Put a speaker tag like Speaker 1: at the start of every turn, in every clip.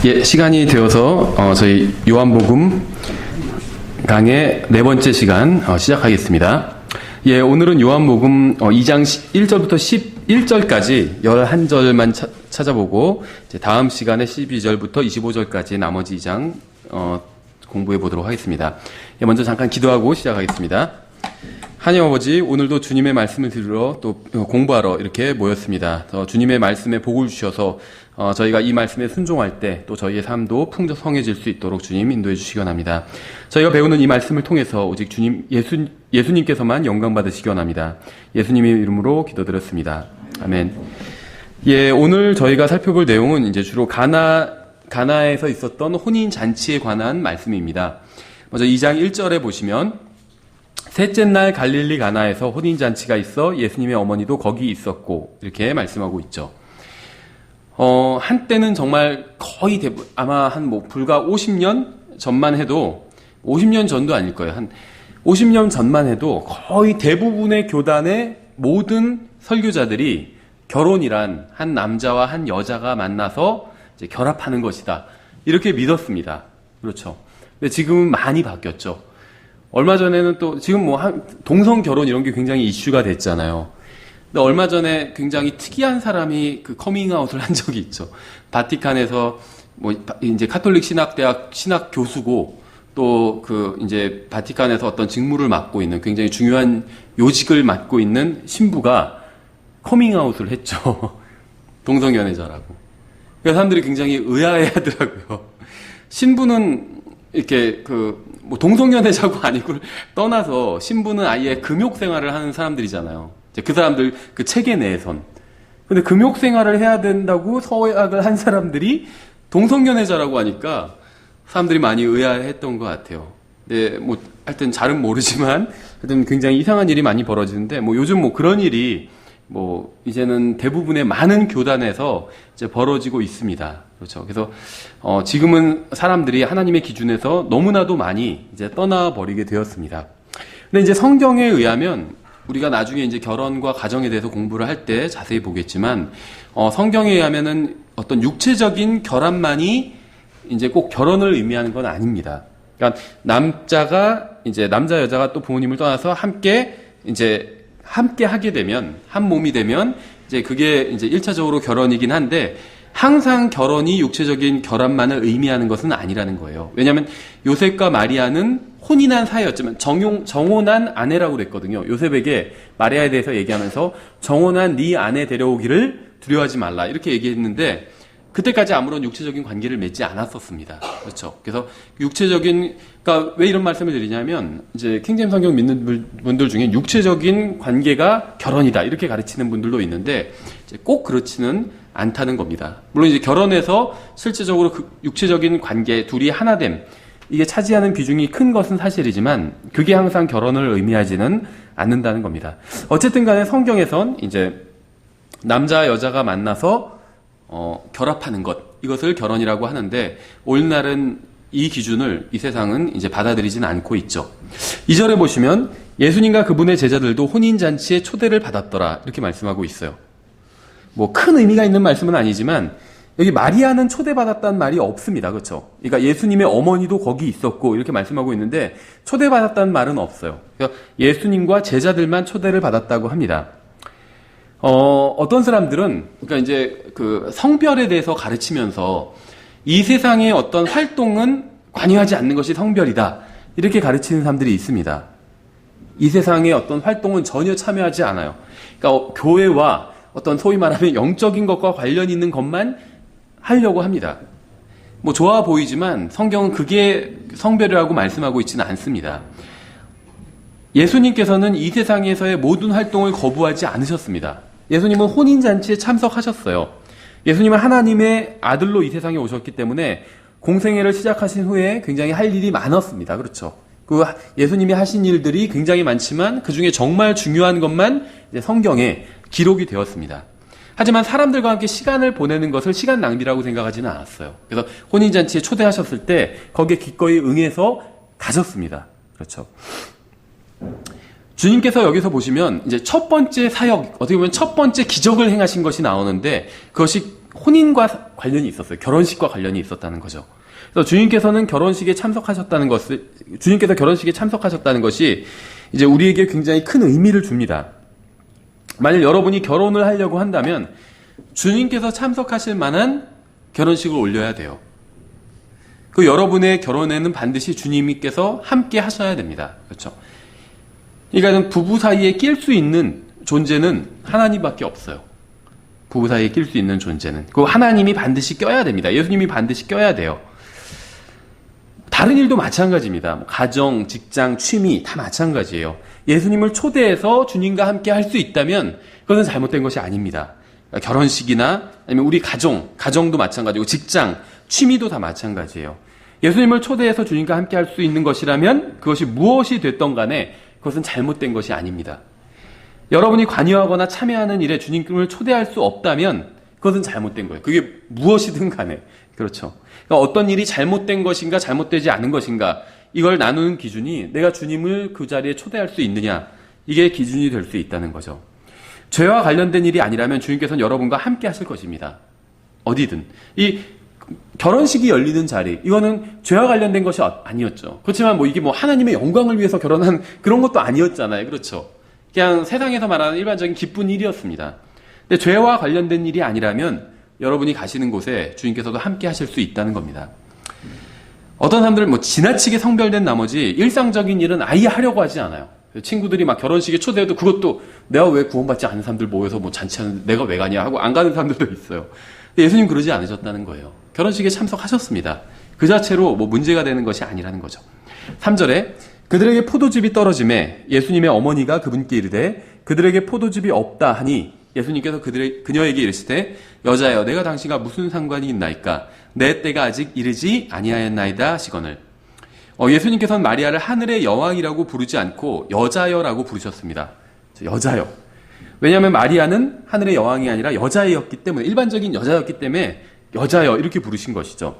Speaker 1: 예, 시간이 되어서 저희 요한복음 강의 네 번째 시간 시작하겠습니다. 예, 오늘은 요한복음 2장 1절부터 11절까지 11절만 찾아보고 이제 다음 시간에 12절부터 25절까지 나머지 2장 공부해 보도록 하겠습니다. 예, 먼저 잠깐 기도하고 시작하겠습니다. 하나님 아버지, 오늘도 주님의 말씀을 들으러 또 공부하러 이렇게 모였습니다. 주님의 말씀에 복을 주셔서 저희가 이 말씀에 순종할 때 또 저희의 삶도 풍성해질 수 있도록 주님 인도해 주시기 원합니다. 저희가 배우는 이 말씀을 통해서 오직 주님 예수님께서만 영광 받으시기 원합니다. 예수님의 이름으로 기도드렸습니다. 아멘. 예, 오늘 저희가 살펴볼 내용은 이제 주로 가나에서 있었던 혼인 잔치에 관한 말씀입니다. 먼저 2장 1절에 보시면 셋째 날 갈릴리 가나에서 혼인잔치가 있어 예수님의 어머니도 거기 있었고 이렇게 말씀하고 있죠. 한때는 정말 거의 아마 불과 50년 전만 해도 50년 전도 아닐 거예요. 한 50년 전만 해도 거의 대부분의 교단의 모든 설교자들이 결혼이란 한 남자와 한 여자가 만나서 이제 결합하는 것이다. 이렇게 믿었습니다. 그렇죠. 근데 지금은 많이 바뀌었죠. 얼마 전에는 또 지금 동성 결혼 이런 게 굉장히 이슈가 됐잖아요. 근데 얼마 전에 굉장히 특이한 사람이 그 커밍아웃을 한 적이 있죠. 바티칸에서 이제 카톨릭 신학대학 신학 교수고 또 이제 바티칸에서 어떤 직무를 맡고 있는 굉장히 중요한 요직을 맡고 있는 신부가 커밍아웃을 했죠. 동성 연애자라고. 그래서 사람들이 굉장히 의아해하더라고요. 신부는 이렇게 동성연애자고 아니고 떠나서 신부는 아예 금욕 생활을 하는 사람들이잖아요. 이제 그 사람들 그 체계 내에선. 근데 금욕 생활을 해야 된다고 서약을 한 사람들이 동성연애자라고 하니까 사람들이 많이 의아해했던 것 같아요. 네, 하여튼 잘은 모르지만 하여튼 굉장히 이상한 일이 많이 벌어지는데 요즘 그런 일이 이제는 대부분의 많은 교단에서 이제 벌어지고 있습니다. 그렇죠. 그래서, 지금은 사람들이 하나님의 기준에서 너무나도 많이 이제 떠나버리게 되었습니다. 근데 이제 성경에 의하면 우리가 나중에 이제 결혼과 가정에 대해서 공부를 할 때 자세히 보겠지만, 성경에 의하면은 어떤 육체적인 결합만이 이제 꼭 결혼을 의미하는 건 아닙니다. 그러니까 남자 여자가 또 부모님을 떠나서 함께 하게 되면, 한 몸이 되면, 이제 그게 이제 1차적으로 결혼이긴 한데, 항상 결혼이 육체적인 결합만을 의미하는 것은 아니라는 거예요. 왜냐하면 요셉과 마리아는 혼인한 사이였지만, 정혼한 아내라고 그랬거든요. 요셉에게 마리아에 대해서 얘기하면서, 정혼한 네 아내 데려오기를 두려워하지 말라. 이렇게 얘기했는데, 그때까지 아무런 육체적인 관계를 맺지 않았었습니다. 그렇죠. 그래서 그러니까 왜 이런 말씀을 드리냐면, 이제 킹제임스 성경 믿는 분들 중에 육체적인 관계가 결혼이다. 이렇게 가르치는 분들도 있는데, 이제 꼭 그렇지는 않다는 겁니다. 물론 이제 결혼해서 실제적으로 그 육체적인 관계, 둘이 하나됨, 이게 차지하는 비중이 큰 것은 사실이지만, 그게 항상 결혼을 의미하지는 않는다는 겁니다. 어쨌든 간에 성경에선 이제 남자, 여자가 만나서 결합하는 이것을 결혼이라고 하는데, 오늘날은 이 기준을 이 세상은 이제 받아들이진 않고 있죠. 2절에 보시면 예수님과 그분의 제자들도 혼인잔치에 초대를 받았더라. 이렇게 말씀하고 있어요. 큰 의미가 있는 말씀은 아니지만, 여기 마리아는 초대받았다는 말이 없습니다. 그렇죠? 그러니까 예수님의 어머니도 거기 있었고, 이렇게 말씀하고 있는데, 초대받았다는 말은 없어요. 그러니까 예수님과 제자들만 초대를 받았다고 합니다. 어떤 사람들은, 그러니까 이제 성별에 대해서 가르치면서 이 세상의 어떤 활동은 관여하지 않는 것이 성별이다. 이렇게 가르치는 사람들이 있습니다. 이 세상의 어떤 활동은 전혀 참여하지 않아요. 그러니까 교회와 어떤 소위 말하면 영적인 것과 관련 있는 것만 하려고 합니다. 좋아 보이지만 성경은 그게 성별이라고 말씀하고 있지는 않습니다. 예수님께서는 이 세상에서의 모든 활동을 거부하지 않으셨습니다. 예수님은 혼인잔치에 참석하셨어요. 예수님은 하나님의 아들로 이 세상에 오셨기 때문에 공생애를 시작하신 후에 굉장히 할 일이 많았습니다. 그렇죠? 예수님이 하신 일들이 굉장히 많지만 그 중에 정말 중요한 것만 이제 성경에 기록이 되었습니다. 하지만 사람들과 함께 시간을 보내는 것을 시간 낭비라고 생각하지는 않았어요. 그래서 혼인잔치에 초대하셨을 때 거기에 기꺼이 응해서 가셨습니다. 그렇죠? 주님께서 여기서 보시면 이제 첫 번째 사역, 어떻게 보면 첫 번째 기적을 행하신 것이 나오는데, 그것이 혼인과 관련이 있었어요. 결혼식과 관련이 있었다는 거죠. 그래서 주님께서 결혼식에 참석하셨다는 것이 이제 우리에게 굉장히 큰 의미를 줍니다. 만약 여러분이 결혼을 하려고 한다면 주님께서 참석하실 만한 결혼식을 올려야 돼요. 그 여러분의 결혼에는 반드시 주님께서 함께 하셔야 됩니다. 그렇죠? 그러니까 부부 사이에 낄 수 있는 존재는 하나님밖에 없어요. 부부 사이에 낄 수 있는 존재는. 그 하나님이 반드시 껴야 됩니다. 예수님이 반드시 껴야 돼요. 다른 일도 마찬가지입니다. 가정, 직장, 취미 다 마찬가지예요. 예수님을 초대해서 주님과 함께 할 수 있다면 그것은 잘못된 것이 아닙니다. 그러니까 결혼식이나 아니면 우리 가정도 마찬가지고 직장, 취미도 다 마찬가지예요. 예수님을 초대해서 주님과 함께 할 수 있는 것이라면 그것이 무엇이 됐던 간에 그것은 잘못된 것이 아닙니다. 여러분이 관여하거나 참여하는 일에 주님을 초대할 수 없다면 그것은 잘못된 거예요. 그게 무엇이든 간에. 그렇죠. 그러니까 어떤 일이 잘못된 것인가 잘못되지 않은 것인가 이걸 나누는 기준이 내가 주님을 그 자리에 초대할 수 있느냐 이게 기준이 될 수 있다는 거죠. 죄와 관련된 일이 아니라면 주님께서는 여러분과 함께 하실 것입니다. 어디든. 이 결혼식이 열리는 자리 이거는 죄와 관련된 것이 아니었죠. 그렇지만 이게 하나님의 영광을 위해서 결혼한 그런 것도 아니었잖아요. 그렇죠. 그냥 세상에서 말하는 일반적인 기쁜 일이었습니다. 근데 죄와 관련된 일이 아니라면 여러분이 가시는 곳에 주님께서도 함께 하실 수 있다는 겁니다. 어떤 사람들은 지나치게 성별된 나머지 일상적인 일은 아예 하려고 하지 않아요. 친구들이 막 결혼식에 초대해도 그것도 내가 왜 구원받지 않은 사람들 모여서 잔치하는데 내가 왜 가냐 하고 안 가는 사람들도 있어요. 근데 예수님 그러지 않으셨다는 거예요. 결혼식에 참석하셨습니다. 그 자체로 문제가 되는 것이 아니라는 거죠. 3절에 그들에게 포도즙이 떨어짐에 예수님의 어머니가 그분께 이르되 그들에게 포도즙이 없다 하니 예수님께서 그녀에게 이르시되 여자여 내가 당신과 무슨 상관이 있나이까 내 때가 아직 이르지 아니하였나이다 하시거늘. 예수님께서는 마리아를 하늘의 여왕이라고 부르지 않고 여자여라고 부르셨습니다. 여자여. 왜냐하면 마리아는 하늘의 여왕이 아니라 여자였기 때문에 일반적인 여자였기 때문에 여자여 이렇게 부르신 것이죠.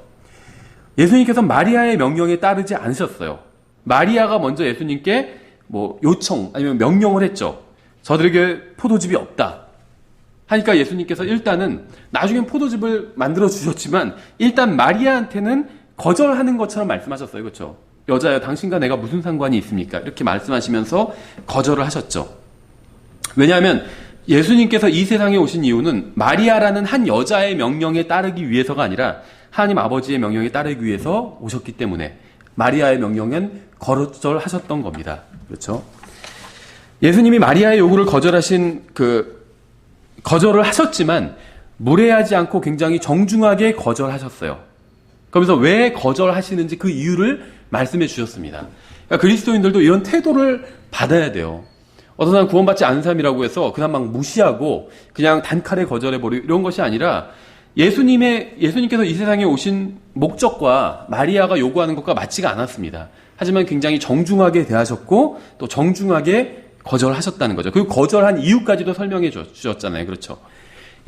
Speaker 1: 예수님께서 마리아의 명령에 따르지 않으셨어요. 마리아가 먼저 예수님께 요청 아니면 명령을 했죠. 저들에게 포도즙이 없다. 하니까 예수님께서 일단은 나중엔 포도즙을 만들어 주셨지만 일단 마리아한테는 거절하는 것처럼 말씀하셨어요. 그렇죠? 여자여 당신과 내가 무슨 상관이 있습니까? 이렇게 말씀하시면서 거절을 하셨죠. 왜냐하면 예수님께서 이 세상에 오신 이유는 마리아라는 한 여자의 명령에 따르기 위해서가 아니라 하나님 아버지의 명령에 따르기 위해서 오셨기 때문에 마리아의 명령은 거절하셨던 겁니다. 그렇죠? 예수님이 마리아의 요구를 거절을 하셨지만 무례하지 않고 굉장히 정중하게 거절하셨어요. 그러면서 왜 거절하시는지 그 이유를 말씀해 주셨습니다. 그러니까 그리스도인들도 이런 태도를 받아야 돼요. 어떤 사람 구원받지 않은 사람이라고 해서 그냥 막 무시하고 그냥 단칼에 거절해버리고 이런 것이 아니라 예수님께서 이 세상에 오신 목적과 마리아가 요구하는 것과 맞지가 않았습니다. 하지만 굉장히 정중하게 대하셨고 또 정중하게 거절하셨다는 거죠. 그리고 거절한 이유까지도 설명해 주셨잖아요. 그렇죠.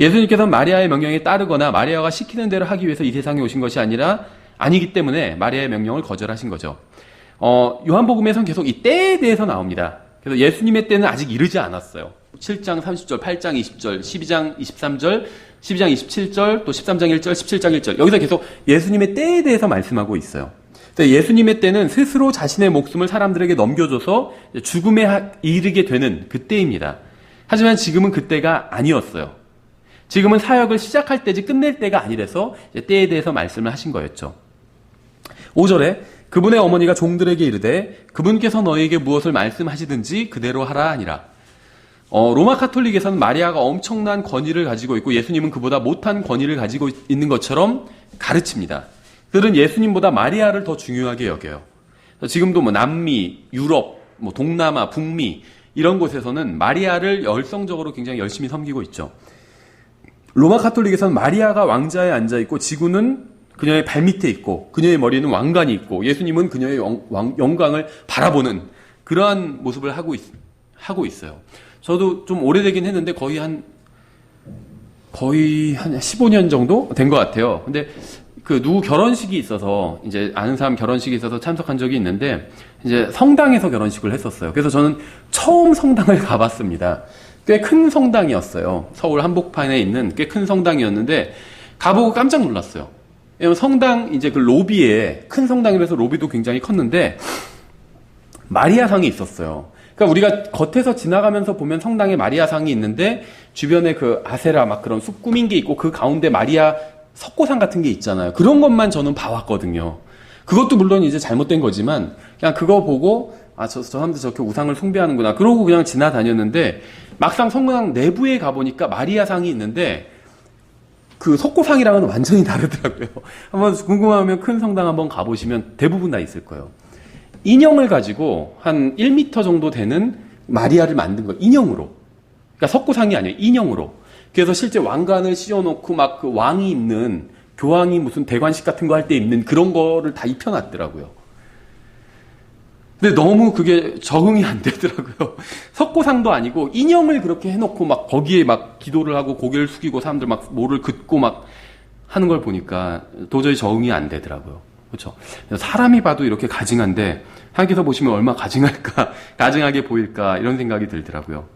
Speaker 1: 예수님께서는 마리아의 명령에 따르거나 마리아가 시키는 대로 하기 위해서 이 세상에 오신 것이 아니기 때문에 마리아의 명령을 거절하신 거죠. 요한복음에서는 계속 이 때에 대해서 나옵니다. 그래서 예수님의 때는 아직 이르지 않았어요. 7장 30절, 8장 20절, 12장 23절, 12장 27절, 또 13장 1절, 17장 1절. 여기서 계속 예수님의 때에 대해서 말씀하고 있어요. 예수님의 때는 스스로 자신의 목숨을 사람들에게 넘겨줘서 죽음에 이르게 되는 그때입니다. 하지만 지금은 그때가 아니었어요. 지금은 사역을 시작할 때지 끝낼 때가 아니라서 때에 대해서 말씀을 하신 거였죠. 5절에 그분의 어머니가 종들에게 이르되 그분께서 너희에게 무엇을 말씀하시든지 그대로 하라 하니라. 로마 카톨릭에서는 마리아가 엄청난 권위를 가지고 있고 예수님은 그보다 못한 권위를 가지고 있는 것처럼 가르칩니다. 그들은 예수님보다 마리아를 더 중요하게 여겨요. 지금도 남미, 유럽, 동남아, 북미 이런 곳에서는 마리아를 열성적으로 굉장히 열심히 섬기고 있죠. 로마 카톨릭에서는 마리아가 왕자에 앉아 있고 지구는 그녀의 발밑에 있고 그녀의 머리에는 왕관이 있고 예수님은 그녀의 영광을 바라보는 그러한 모습을 하고 있어요. 저도 좀 오래되긴 했는데 거의 한 15년 정도 된 것 같아요. 근데 누구 결혼식이 있어서 이제 아는 사람 결혼식이 있어서 참석한 적이 있는데 이제 성당에서 결혼식을 했었어요. 그래서 저는 처음 성당을 가봤습니다. 꽤 큰 성당이었어요. 서울 한복판에 있는 꽤 큰 성당이었는데 가보고 깜짝 놀랐어요. 왜냐면 성당, 이제 그 로비에, 큰 성당이라서 로비도 굉장히 컸는데, 마리아상이 있었어요. 그러니까 우리가 겉에서 지나가면서 보면 성당에 마리아상이 있는데, 주변에 그 아세라 막 그런 숲 꾸민 게 있고, 그 가운데 마리아 석고상 같은 게 있잖아요. 그런 것만 저는 봐왔거든요. 그것도 물론 이제 잘못된 거지만, 그냥 그거 보고, 저 사람들 저렇게 우상을 숭배하는구나. 그러고 그냥 지나다녔는데, 막상 성당 내부에 가보니까 마리아상이 있는데, 그 석고상이랑은 완전히 다르더라고요. 한번 궁금하면 큰 성당 한번 가보시면 대부분 다 있을 거예요. 인형을 가지고 한 1m 정도 되는 마리아를 만든 거예요. 인형으로. 그러니까 석고상이 아니에요. 인형으로. 그래서 실제 왕관을 씌워놓고 막 그 왕이 입는, 교황이 무슨 대관식 같은 거 할 때 입는 그런 거를 다 입혀놨더라고요. 근데 너무 그게 적응이 안 되더라고요. 석고상도 아니고 인형을 그렇게 해놓고 막 거기에 막 기도를 하고 고개를 숙이고 사람들 막 뭐를 긋고 막 하는 걸 보니까 도저히 적응이 안 되더라고요. 그렇죠? 사람이 봐도 이렇게 가증한데 하나님께서 보시면 얼마나 가증할까, 가증하게 보일까 이런 생각이 들더라고요.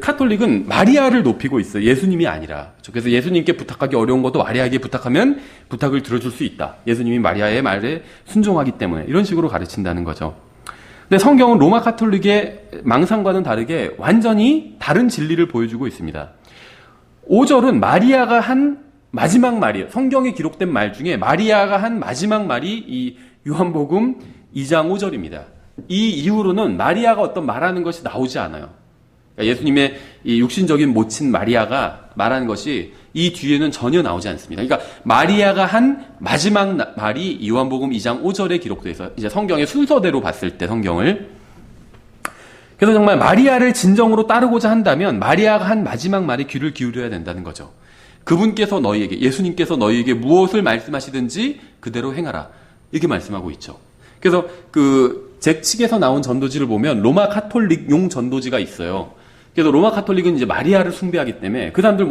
Speaker 1: 카톨릭은 마리아를 높이고 있어요. 예수님이 아니라. 그래서 예수님께 부탁하기 어려운 것도 마리아에게 부탁하면 부탁을 들어줄 수 있다. 예수님이 마리아의 말에 순종하기 때문에. 이런 식으로 가르친다는 거죠. 근데 성경은 로마 카톨릭의 망상과는 다르게 완전히 다른 진리를 보여주고 있습니다. 5절은 마리아가 한 마지막 말이에요. 성경에 기록된 말 중에 마리아가 한 마지막 말이 이 요한복음 2장 5절입니다. 이 이후로는 마리아가 어떤 말하는 것이 나오지 않아요. 예수님의 이 육신적인 모친 마리아가 말하는 것이 이 뒤에는 전혀 나오지 않습니다. 그러니까 마리아가 한 마지막 말이 요한복음 2장 5절에 기록되어 있어요. 이제 성경의 순서대로 봤을 때 성경을. 그래서 정말 마리아를 진정으로 따르고자 한다면 마리아가 한 마지막 말에 귀를 기울여야 된다는 거죠. 그분께서 너희에게, 예수님께서 너희에게 무엇을 말씀하시든지 그대로 행하라. 이렇게 말씀하고 있죠. 그래서 제 측에서 나온 전도지를 보면 로마 카톨릭용 전도지가 있어요. 그래서 로마 카톨릭은 이제 마리아를 숭배하기 때문에 그 사람들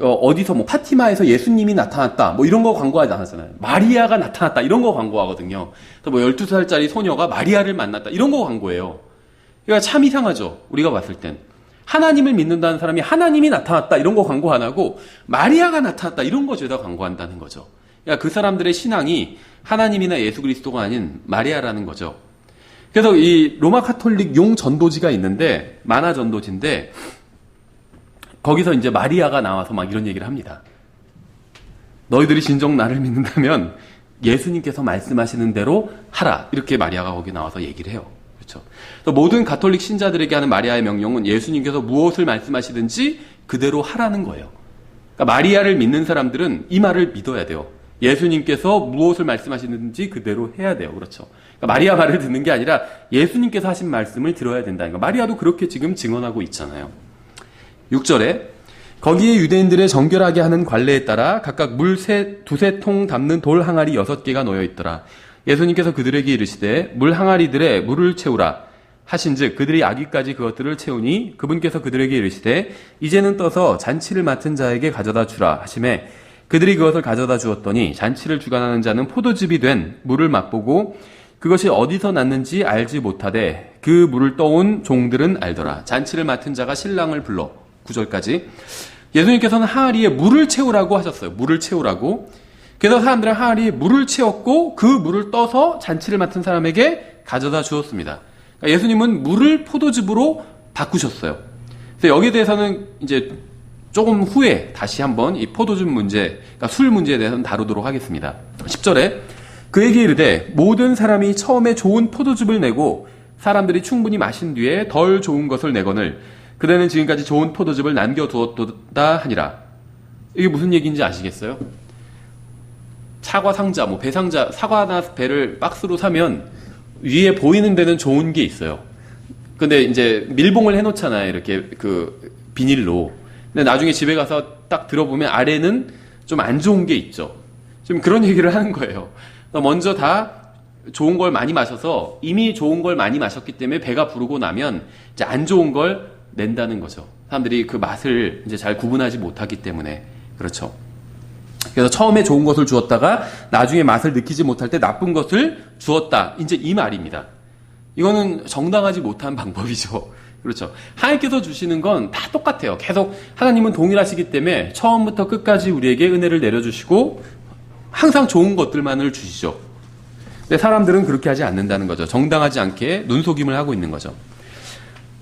Speaker 1: 어디서 파티마에서 예수님이 나타났다 이런 거 광고하지 않았잖아요. 마리아가 나타났다 이런 거 광고하거든요. 그래서 12살짜리 소녀가 마리아를 만났다 이런 거 광고해요. 그러니까 참 이상하죠. 우리가 봤을 땐. 하나님을 믿는다는 사람이 하나님이 나타났다 이런 거 광고 안 하고 마리아가 나타났다 이런 거 죄다 광고한다는 거죠. 그러니까 그 사람들의 신앙이 하나님이나 예수 그리스도가 아닌 마리아라는 거죠. 그래서 이 로마 카톨릭 용 전도지가 있는데, 만화 전도지인데, 거기서 이제 마리아가 나와서 막 이런 얘기를 합니다. 너희들이 진정 나를 믿는다면 예수님께서 말씀하시는 대로 하라. 이렇게 마리아가 거기 나와서 얘기를 해요. 그렇죠. 모든 가톨릭 신자들에게 하는 마리아의 명령은 예수님께서 무엇을 말씀하시든지 그대로 하라는 거예요. 그러니까 마리아를 믿는 사람들은 이 말을 믿어야 돼요. 예수님께서 무엇을 말씀하시는지 그대로 해야 돼요. 그렇죠. 그러니까 마리아 말을 듣는 게 아니라 예수님께서 하신 말씀을 들어야 된다는 거. 마리아도 그렇게 지금 증언하고 있잖아요. 6절에 거기에 유대인들의 정결하게 하는 관례에 따라 각각 물 두세 통 담는 돌 항아리 6개가 놓여 있더라. 예수님께서 그들에게 이르시되 물 항아리들에 물을 채우라 하신즉 그들이 아기까지 그것들을 채우니 그분께서 그들에게 이르시되 이제는 떠서 잔치를 맡은 자에게 가져다 주라 하시매 그들이 그것을 가져다 주었더니 잔치를 주관하는 자는 포도즙이 된 물을 맛보고 그것이 어디서 났는지 알지 못하되 그 물을 떠온 종들은 알더라. 잔치를 맡은 자가 신랑을 불러. 9절까지. 예수님께서는 항아리에 물을 채우라고 하셨어요. 물을 채우라고. 그래서 사람들은 항아리에 물을 채웠고 그 물을 떠서 잔치를 맡은 사람에게 가져다 주었습니다. 그러니까 예수님은 물을 포도즙으로 바꾸셨어요. 그래서 여기에 대해서는 이제 조금 후에 다시 한번 이 포도즙 문제, 그러니까 술 문제에 대해서는 다루도록 하겠습니다. 10절에 그에게 이르되 모든 사람이 처음에 좋은 포도즙을 내고 사람들이 충분히 마신 뒤에 덜 좋은 것을 내거늘 그대는 지금까지 좋은 포도즙을 남겨두었도다 하니라. 이게 무슨 얘기인지 아시겠어요? 사과 상자, 배 상자, 사과나 배를 박스로 사면 위에 보이는 데는 좋은 게 있어요. 근데 이제 밀봉을 해놓잖아요. 이렇게 비닐로. 근데 나중에 집에 가서 딱 들어보면 아래는 좀 안 좋은 게 있죠. 지금 그런 얘기를 하는 거예요. 먼저 다 좋은 걸 많이 마셔서 이미 좋은 걸 많이 마셨기 때문에 배가 부르고 나면 이제 안 좋은 걸 낸다는 거죠. 사람들이 그 맛을 이제 잘 구분하지 못하기 때문에. 그렇죠. 그래서 처음에 좋은 것을 주었다가 나중에 맛을 느끼지 못할 때 나쁜 것을 주었다. 이제 이 말입니다. 이거는 정당하지 못한 방법이죠. 그렇죠. 하나님께서 주시는 건 다 똑같아요. 계속 하나님은 동일하시기 때문에 처음부터 끝까지 우리에게 은혜를 내려주시고 항상 좋은 것들만을 주시죠. 근데 사람들은 그렇게 하지 않는다는 거죠. 정당하지 않게 눈속임을 하고 있는 거죠.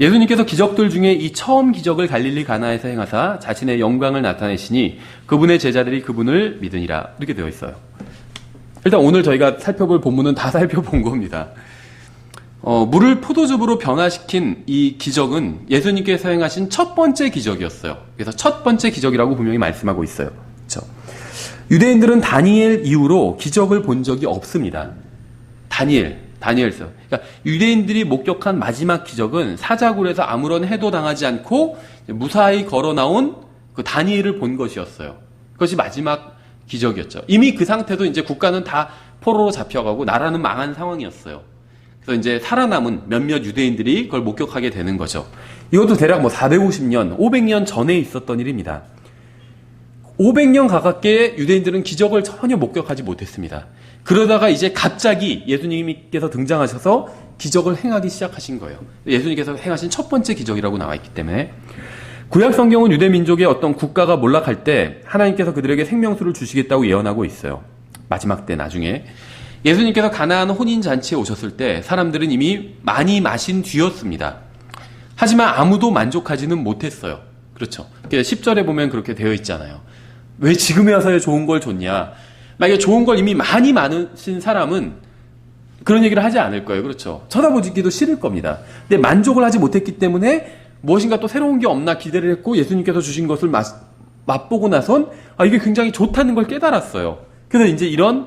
Speaker 1: 예수님께서 기적들 중에 이 처음 기적을 갈릴리 가나에서 행하사 자신의 영광을 나타내시니 그분의 제자들이 그분을 믿으니라. 이렇게 되어 있어요. 일단 오늘 저희가 살펴볼 본문은 다 살펴본 겁니다. 물을 포도즙으로 변화시킨 이 기적은 예수님께서 행하신 첫 번째 기적이었어요. 그래서 첫 번째 기적이라고 분명히 말씀하고 있어요. 그렇죠? 유대인들은 다니엘 이후로 기적을 본 적이 없습니다. 다니엘서. 그러니까 유대인들이 목격한 마지막 기적은 사자굴에서 아무런 해도 당하지 않고 무사히 걸어 나온 그 다니엘을 본 것이었어요. 그것이 마지막 기적이었죠. 이미 그 상태도 이제 국가는 다 포로로 잡혀가고 나라는 망한 상황이었어요. 그래서 이제 살아남은 몇몇 유대인들이 그걸 목격하게 되는 거죠. 이것도 대략 450년, 500년 전에 있었던 일입니다. 500년 가깝게 유대인들은 기적을 전혀 목격하지 못했습니다. 그러다가 이제 갑자기 예수님께서 등장하셔서 기적을 행하기 시작하신 거예요. 예수님께서 행하신 첫 번째 기적이라고 나와 있기 때문에. 구약 성경은 유대 민족의 어떤 국가가 몰락할 때 하나님께서 그들에게 생명수를 주시겠다고 예언하고 있어요. 마지막 때 나중에. 예수님께서 가나안 혼인잔치에 오셨을 때 사람들은 이미 많이 마신 뒤였습니다. 하지만 아무도 만족하지는 못했어요. 그렇죠. 10절에 보면 그렇게 되어 있잖아요. 왜 지금에 와서야 좋은 걸 줬냐. 만약에 좋은 걸 이미 많이 많으신 사람은 그런 얘기를 하지 않을 거예요. 그렇죠. 쳐다보기도 싫을 겁니다. 근데 만족을 하지 못했기 때문에 무엇인가 또 새로운 게 없나 기대를 했고 예수님께서 주신 것을 맛보고 나선 이게 굉장히 좋다는 걸 깨달았어요. 그래서 이제 이런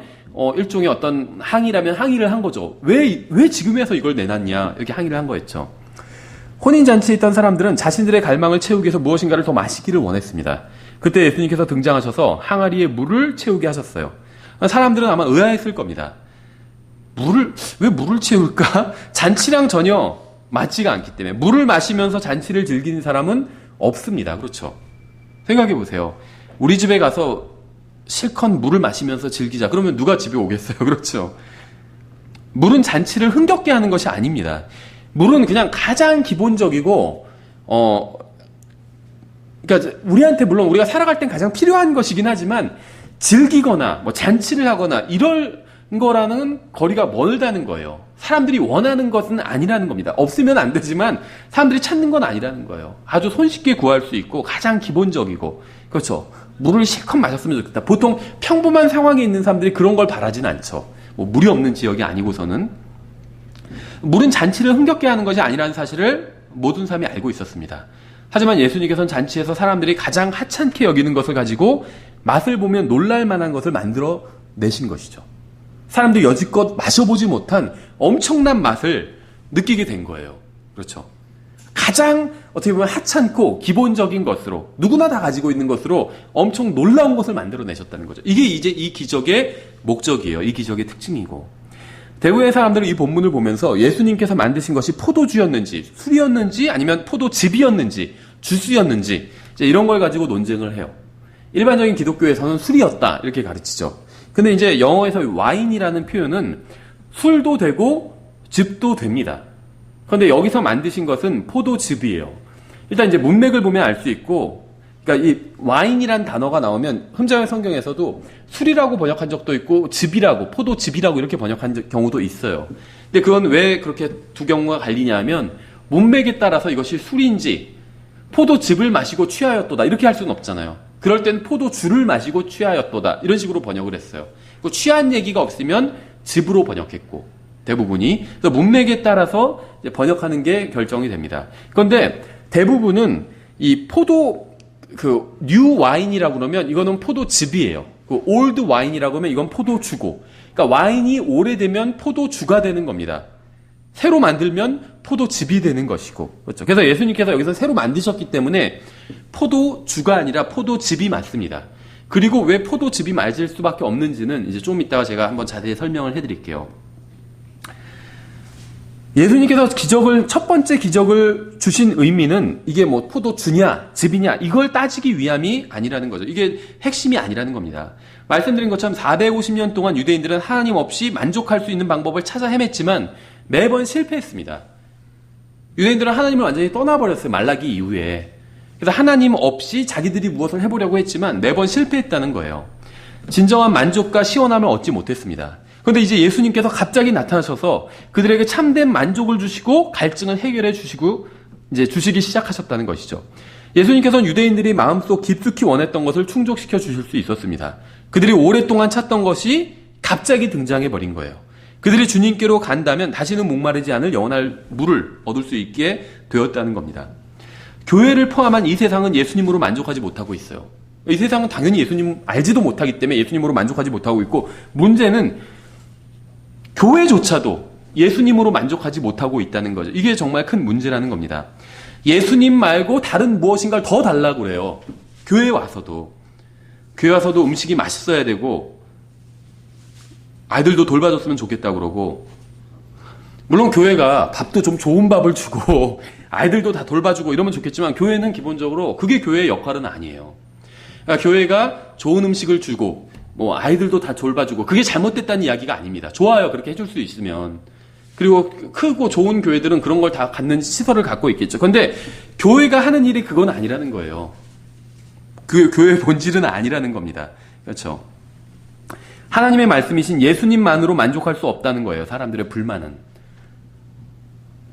Speaker 1: 일종의 어떤 항의라면 항의를 한 거죠. 왜 지금에서 이걸 내놨냐 이렇게 항의를 한 거였죠. 혼인잔치에 있던 사람들은 자신들의 갈망을 채우기 위해서 무엇인가를 더 마시기를 원했습니다. 그때 예수님께서 등장하셔서 항아리에 물을 채우게 하셨어요. 사람들은 아마 의아했을 겁니다. 왜 물을 채울까? 잔치랑 전혀 맞지가 않기 때문에 물을 마시면서 잔치를 즐기는 사람은 없습니다. 그렇죠? 생각해 보세요. 우리 집에 가서 실컷 물을 마시면서 즐기자. 그러면 누가 집에 오겠어요? 그렇죠? 물은 잔치를 흥겹게 하는 것이 아닙니다. 물은 그냥 가장 기본적이고 그러니까 우리한테 물론 우리가 살아갈 땐 가장 필요한 것이긴 하지만 즐기거나 잔치를 하거나 이럴 거라는 거리가 멀다는 거예요. 사람들이 원하는 것은 아니라는 겁니다. 없으면 안 되지만 사람들이 찾는 건 아니라는 거예요. 아주 손쉽게 구할 수 있고 가장 기본적이고 그렇죠. 물을 실컷 마셨으면 좋겠다. 보통 평범한 상황에 있는 사람들이 그런 걸 바라진 않죠. 물이 없는 지역이 아니고서는. 물은 잔치를 흥겹게 하는 것이 아니라는 사실을 모든 사람이 알고 있었습니다. 하지만 예수님께서는 잔치에서 사람들이 가장 하찮게 여기는 것을 가지고 맛을 보면 놀랄 만한 것을 만들어 내신 것이죠. 사람들이 여지껏 마셔보지 못한 엄청난 맛을 느끼게 된 거예요. 그렇죠. 가장 어떻게 보면 하찮고 기본적인 것으로 누구나 다 가지고 있는 것으로 엄청 놀라운 것을 만들어내셨다는 거죠. 이게 이제 이 기적의 목적이에요. 이 기적의 특징이고 대부분의 사람들은 이 본문을 보면서 예수님께서 만드신 것이 포도주였는지 술이었는지 아니면 포도즙이었는지 주스였는지 이런 걸 가지고 논쟁을 해요. 일반적인 기독교에서는 술이었다 이렇게 가르치죠. 근데 이제 영어에서 와인이라는 표현은 술도 되고 즙도 됩니다. 그런데 여기서 만드신 것은 포도즙이에요. 일단 이제 문맥을 보면 알 수 있고, 그러니까 이 와인이란 단어가 나오면 흠자의 성경에서도 술이라고 번역한 적도 있고 즙이라고 포도즙이라고 이렇게 번역한 경우도 있어요. 근데 그건 왜 그렇게 두 경우가 갈리냐면 문맥에 따라서 이것이 술인지 포도즙을 마시고 취하였도다 이렇게 할 수는 없잖아요. 그럴 땐 포도주를 마시고 취하였도다 이런 식으로 번역을 했어요. 취한 얘기가 없으면 즙으로 번역했고 대부분이 그래서 문맥에 따라서 이제 번역하는 게 결정이 됩니다. 그런데 대부분은 이 포도 뉴 와인이라고 그러면 이거는 포도즙이에요. 올드 와인이라고 하면 이건 포도주고, 그러니까 와인이 오래되면 포도주가 되는 겁니다. 새로 만들면 포도즙이 되는 것이고, 그렇죠. 그래서 예수님께서 여기서 새로 만드셨기 때문에 포도주가 아니라 포도즙이 맞습니다. 그리고 왜 포도즙이 맞을 수밖에 없는지는 이제 좀 이따가 제가 한번 자세히 설명을 해드릴게요. 예수님께서 첫 번째 기적을 주신 의미는 이게 포도주냐, 즙이냐, 이걸 따지기 위함이 아니라는 거죠. 이게 핵심이 아니라는 겁니다. 말씀드린 것처럼 450년 동안 유대인들은 하나님 없이 만족할 수 있는 방법을 찾아 헤맸지만 매번 실패했습니다. 유대인들은 하나님을 완전히 떠나버렸어요. 말라기 이후에. 그래서 하나님 없이 자기들이 무엇을 해보려고 했지만 매번 실패했다는 거예요. 진정한 만족과 시원함을 얻지 못했습니다. 그런데 이제 예수님께서 갑자기 나타나셔서 그들에게 참된 만족을 주시고 갈증을 해결해 주시고 이제 주시기 시작하셨다는 것이죠. 예수님께서는 유대인들이 마음속 깊숙이 원했던 것을 충족시켜 주실 수 있었습니다. 그들이 오랫동안 찾던 것이 갑자기 등장해 버린 거예요. 그들이 주님께로 간다면 다시는 목마르지 않을 영원할 물을 얻을 수 있게 되었다는 겁니다. 교회를 포함한 이 세상은 예수님으로 만족하지 못하고 있어요. 이 세상은 당연히 예수님 알지도 못하기 때문에 예수님으로 만족하지 못하고 있고, 문제는 교회조차도 예수님으로 만족하지 못하고 있다는 거죠. 이게 정말 큰 문제라는 겁니다. 예수님 말고 다른 무엇인가를 더 달라고 그래요. 교회에 와서도 음식이 맛있어야 되고 아이들도 돌봐줬으면 좋겠다고 그러고, 물론 교회가 밥도 좀 좋은 밥을 주고 아이들도 다 돌봐주고 이러면 좋겠지만 교회는 기본적으로 그게 교회의 역할은 아니에요. 그러니까 교회가 좋은 음식을 주고 뭐 아이들도 다 돌봐주고 그게 잘못됐다는 이야기가 아닙니다. 좋아요, 그렇게 해줄 수 있으면. 그리고 크고 좋은 교회들은 그런 걸 다 갖는 시설을 갖고 있겠죠. 그런데 교회가 하는 일이 그건 아니라는 거예요. 그 교회의 본질은 아니라는 겁니다. 그렇죠? 하나님의 말씀이신 예수님만으로 만족할 수 없다는 거예요. 사람들의 불만은.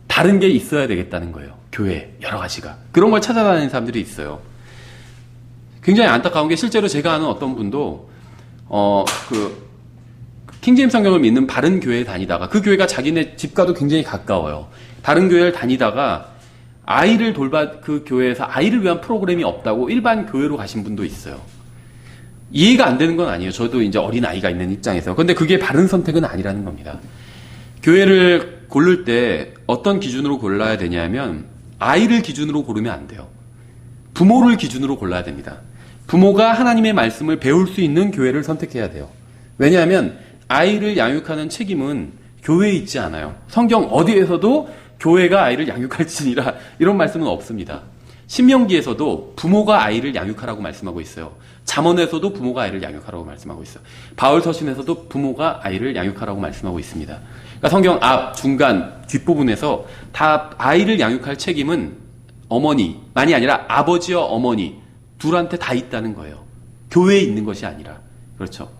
Speaker 1: 다른 게 있어야 되겠다는 거예요. 교회 여러 가지가. 그런 걸 찾아다니는 사람들이 있어요. 굉장히 안타까운 게, 실제로 제가 아는 어떤 분도 킹제임스 성경을 믿는 바른 교회에 다니다가, 그 교회가 자기네 집과도 굉장히 가까워요. 다른 교회를 다니다가 아이를 그 교회에서 아이를 위한 프로그램이 없다고 일반 교회로 가신 분도 있어요. 이해가 안 되는 건 아니에요. 저도 이제 어린 아이가 있는 입장에서. 근데 그게 바른 선택은 아니라는 겁니다. 교회를 고를 때 어떤 기준으로 골라야 되냐면, 아이를 기준으로 고르면 안 돼요. 부모를 기준으로 골라야 됩니다. 부모가 하나님의 말씀을 배울 수 있는 교회를 선택해야 돼요. 왜냐하면 아이를 양육하는 책임은 교회에 있지 않아요. 성경 어디에서도 교회가 아이를 양육할지니라 이런 말씀은 없습니다. 신명기에서도 부모가 아이를 양육하라고 말씀하고 있어요. 잠언에서도 부모가 아이를 양육하라고 말씀하고 있어요. 바울 서신에서도 부모가 아이를 양육하라고 말씀하고 있습니다. 그러니까 성경 앞, 중간, 뒷부분에서 다 아이를 양육할 책임은 어머니만이 아니라 아버지와 어머니 둘한테 다 있다는 거예요. 교회에 있는 것이 아니라. 그렇죠?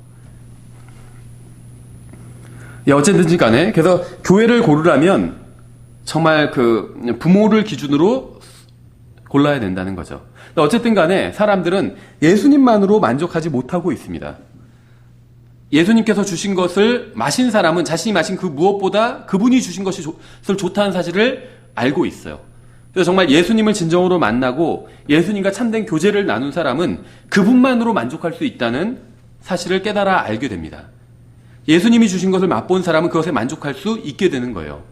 Speaker 1: 예, 어쨌든지 간에, 그래서 교회를 고르라면 정말 부모를 기준으로 골라야 된다는 거죠. 어쨌든 간에 사람들은 예수님만으로 만족하지 못하고 있습니다. 예수님께서 주신 것을 마신 사람은 자신이 마신 그 무엇보다 그분이 주신 것이 좋다는 사실을 알고 있어요. 그래서 정말 예수님을 진정으로 만나고 예수님과 참된 교제를 나눈 사람은 그분만으로 만족할 수 있다는 사실을 깨달아 알게 됩니다. 예수님이 주신 것을 맛본 사람은 그것에 만족할 수 있게 되는 거예요.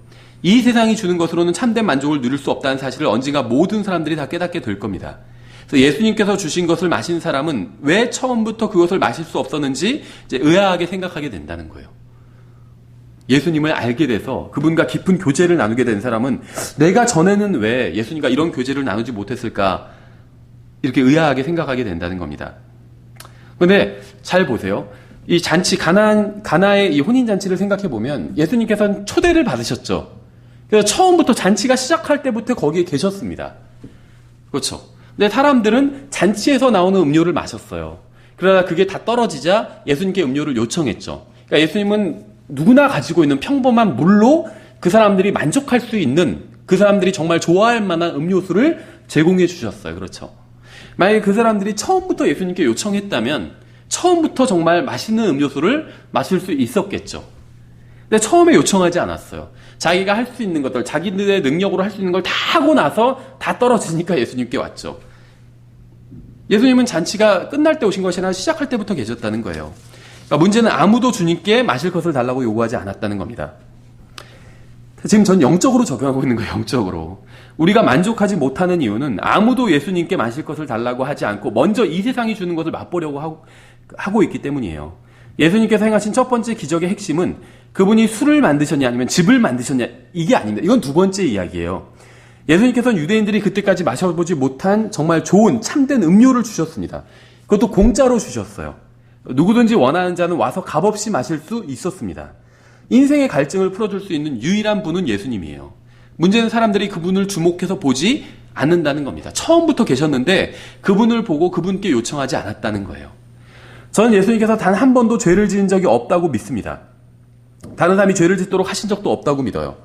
Speaker 1: 이 세상이 주는 것으로는 참된 만족을 누릴 수 없다는 사실을 언젠가 모든 사람들이 다 깨닫게 될 겁니다. 그래서 예수님께서 주신 것을 마신 사람은 왜 처음부터 그것을 마실 수 없었는지 이제 의아하게 생각하게 된다는 거예요. 예수님을 알게 돼서 그분과 깊은 교제를 나누게 된 사람은 내가 전에는 왜 예수님과 이런 교제를 나누지 못했을까, 이렇게 의아하게 생각하게 된다는 겁니다. 그런데 잘 보세요. 이 잔치, 가나의 이 혼인잔치를 생각해 보면 예수님께서는 초대를 받으셨죠. 그래서 처음부터 잔치가 시작할 때부터 거기에 계셨습니다. 그렇죠. 근데 사람들은 잔치에서 나오는 음료를 마셨어요. 그러다 그게 다 떨어지자 예수님께 음료를 요청했죠. 그러니까 예수님은 누구나 가지고 있는 평범한 물로 그 사람들이 만족할 수 있는, 그 사람들이 정말 좋아할 만한 음료수를 제공해 주셨어요. 그렇죠. 만약에 그 사람들이 처음부터 예수님께 요청했다면 처음부터 정말 맛있는 음료수를 마실 수 있었겠죠. 근데 처음에 요청하지 않았어요. 자기가 할 수 있는 것들, 자기들의 능력으로 할 수 있는 걸 다 하고 나서 다 떨어지니까 예수님께 왔죠. 예수님은 잔치가 끝날 때 오신 것이 아니라 시작할 때부터 계셨다는 거예요. 그러니까 문제는 아무도 주님께 마실 것을 달라고 요구하지 않았다는 겁니다. 지금 전 영적으로 적용하고 있는 거예요. 영적으로. 우리가 만족하지 못하는 이유는 아무도 예수님께 마실 것을 달라고 하지 않고 먼저 이 세상이 주는 것을 맛보려고 하고 있기 때문이에요. 예수님께서 행하신 첫 번째 기적의 핵심은 그분이 술을 만드셨냐 아니면 집을 만드셨냐, 이게 아닙니다. 이건 두 번째 이야기예요. 예수님께서는 유대인들이 그때까지 마셔보지 못한 정말 좋은 참된 음료를 주셨습니다. 그것도 공짜로 주셨어요. 누구든지 원하는 자는 와서 값없이 마실 수 있었습니다. 인생의 갈증을 풀어줄 수 있는 유일한 분은 예수님이에요. 문제는 사람들이 그분을 주목해서 보지 않는다는 겁니다. 처음부터 계셨는데 그분을 보고 그분께 요청하지 않았다는 거예요. 저는 예수님께서 단 한 번도 죄를 지은 적이 없다고 믿습니다. 다른 사람이 죄를 짓도록 하신 적도 없다고 믿어요.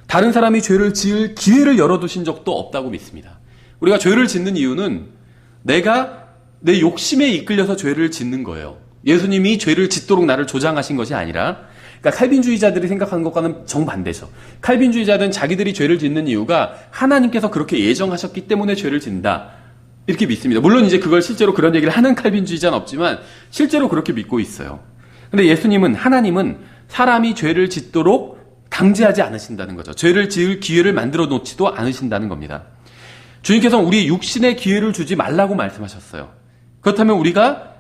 Speaker 1: 다른 사람이 죄를 지을 기회를 열어두신 적도 없다고 믿습니다. 우리가 죄를 짓는 이유는 내가 내 욕심에 이끌려서 죄를 짓는 거예요. 예수님이 죄를 짓도록 나를 조장하신 것이 아니라, 그러니까 칼빈주의자들이 생각하는 것과는 정반대죠. 칼빈주의자들은 자기들이 죄를 짓는 이유가 하나님께서 그렇게 예정하셨기 때문에 죄를 짓는다, 이렇게 믿습니다. 물론 이제 그걸 실제로 그런 얘기를 하는 칼빈주의자는 없지만 실제로 그렇게 믿고 있어요. 근데 예수님은, 하나님은 사람이 죄를 짓도록 강제하지 않으신다는 거죠. 죄를 지을 기회를 만들어 놓지도 않으신다는 겁니다. 주님께서 우리 육신의 기회를 주지 말라고 말씀하셨어요. 그렇다면 우리가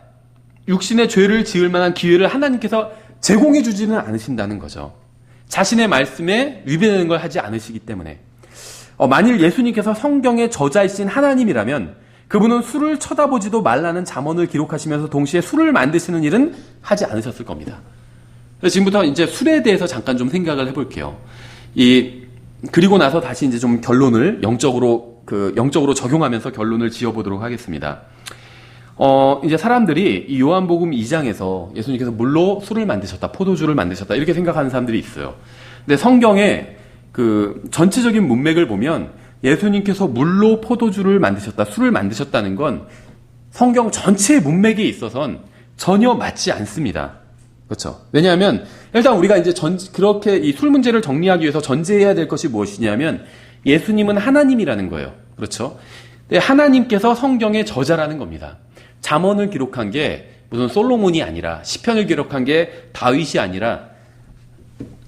Speaker 1: 육신의 죄를 지을 만한 기회를 하나님께서 제공해 주지는 않으신다는 거죠. 자신의 말씀에 위배되는 걸 하지 않으시기 때문에. 만일 예수님께서 성경의 저자이신 하나님이라면 그분은 술을 쳐다보지도 말라는 잠언을 기록하시면서 동시에 술을 만드시는 일은 하지 않으셨을 겁니다. 그래서 지금부터 이제 술에 대해서 잠깐 좀 생각을 해볼게요. 그리고 나서 다시 이제 좀 결론을 영적으로 적용하면서 결론을 지어보도록 하겠습니다. 이제 사람들이 이 요한복음 2장에서 예수님께서 물로 술을 만드셨다, 포도주를 만드셨다, 이렇게 생각하는 사람들이 있어요. 근데 성경의 그 전체적인 문맥을 보면 예수님께서 물로 포도주를 만드셨다, 술을 만드셨다는 건 성경 전체의 문맥에 있어서는 전혀 맞지 않습니다. 그렇죠? 왜냐하면 일단 우리가 이제 그렇게 이 술 문제를 정리하기 위해서 전제해야 될 것이 무엇이냐면 예수님은 하나님이라는 거예요. 그렇죠? 근데 하나님께서 성경의 저자라는 겁니다. 잠언을 기록한 게 무슨 솔로몬이 아니라, 시편을 기록한 게 다윗이 아니라,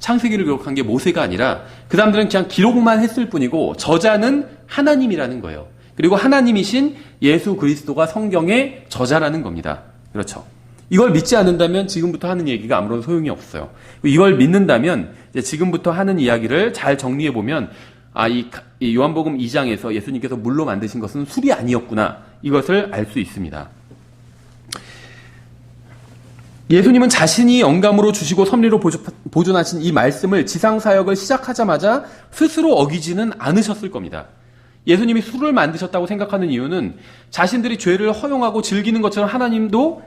Speaker 1: 창세기를 기록한 게 모세가 아니라, 그 사람들은 그냥 기록만 했을 뿐이고 저자는 하나님이라는 거예요. 그리고 하나님이신 예수 그리스도가 성경의 저자라는 겁니다. 그렇죠? 이걸 믿지 않는다면 지금부터 하는 얘기가 아무런 소용이 없어요. 이걸 믿는다면 이제 지금부터 하는 이야기를 잘 정리해 보면, 이 요한복음 2장에서 예수님께서 물로 만드신 것은 술이 아니었구나, 이것을 알 수 있습니다. 예수님은 자신이 영감으로 주시고 섭리로 보존하신 이 말씀을 지상사역을 시작하자마자 스스로 어기지는 않으셨을 겁니다. 예수님이 술을 만드셨다고 생각하는 이유는 자신들이 죄를 허용하고 즐기는 것처럼 하나님도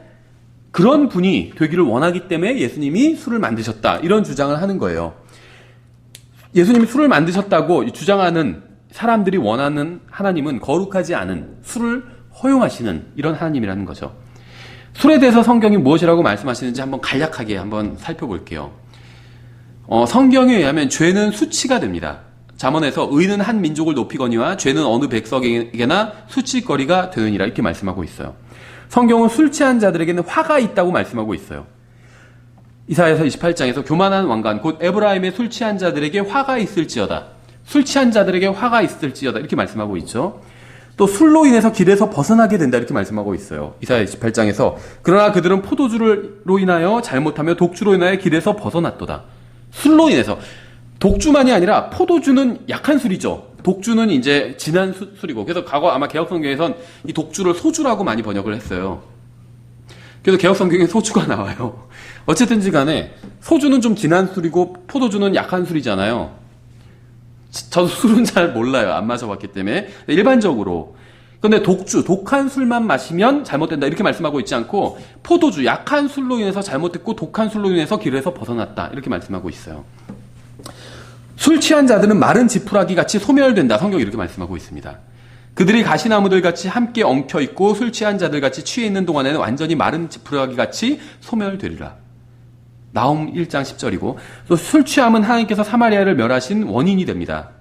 Speaker 1: 그런 분이 되기를 원하기 때문에 예수님이 술을 만드셨다, 이런 주장을 하는 거예요. 예수님이 술을 만드셨다고 주장하는 사람들이 원하는 하나님은 거룩하지 않은 술을 허용하시는 이런 하나님이라는 거죠. 술에 대해서 성경이 무엇이라고 말씀하시는지 한번 간략하게 한번 살펴볼게요. 성경에 의하면 죄는 수치가 됩니다. 잠언에서 의는 한 민족을 높이거니와 죄는 어느 백성에게나 수치거리가 되느니라, 이렇게 말씀하고 있어요. 성경은 술 취한 자들에게는 화가 있다고 말씀하고 있어요. 이사야서 28장에서 교만한 왕관 곧 에브라임의 술 취한 자들에게 화가 있을지어다, 술 취한 자들에게 화가 있을지어다, 이렇게 말씀하고 있죠. 또 술로 인해서 길에서 벗어나게 된다, 이렇게 말씀하고 있어요. 이사야 28장에서 그러나 그들은 포도주로 인하여 잘못하며 독주로 인하여 길에서 벗어났도다. 술로 인해서, 독주만이 아니라 포도주는 약한 술이죠. 독주는 이제 진한 술이고, 그래서 과거 아마 개혁성경에선 이 독주를 소주라고 많이 번역을 했어요. 그래서 개혁성경에 소주가 나와요. 어쨌든지 간에 소주는 좀 진한 술이고 포도주는 약한 술이잖아요. 저도 술은 잘 몰라요. 안 마셔봤기 때문에. 일반적으로. 근데 독한 술만 마시면 잘못된다, 이렇게 말씀하고 있지 않고, 포도주, 약한 술로 인해서 잘못됐고 독한 술로 인해서 길에서 벗어났다, 이렇게 말씀하고 있어요. 술 취한 자들은 마른 지푸라기 같이 소멸된다, 성경이 이렇게 말씀하고 있습니다. 그들이 가시나무들 같이 함께 엉켜 있고 술 취한 자들 같이 취해 있는 동안에는 완전히 마른 지푸라기 같이 소멸되리라. 나홈 1장 10절이고, 또 술 취함은 하나님께서 사마리아를 멸하신 원인이 됩니다.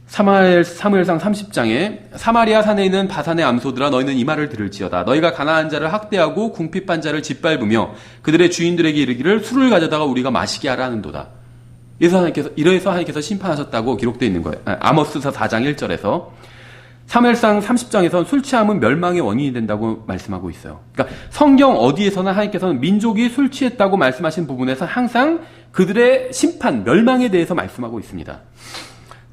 Speaker 1: 사무엘상 30장에 사마리아 산에 있는 바산의 암소들아, 너희는 이 말을 들을지어다. 너희가 가나안 자를 학대하고 궁핍한 자를 짓밟으며 그들의 주인들에게 이르기를 술을 가져다가 우리가 마시게 하라 하는도다. 이래서 하나님께서 심판하셨다고 기록되어 있는 거예요. 아모스서 4장 1절에서. 사무엘상 30장에서는 술 취함은 멸망의 원인이 된다고 말씀하고 있어요. 그러니까 성경 어디에서나 하나님께서는 민족이 술 취했다고 말씀하신 부분에서 항상 그들의 심판, 멸망에 대해서 말씀하고 있습니다.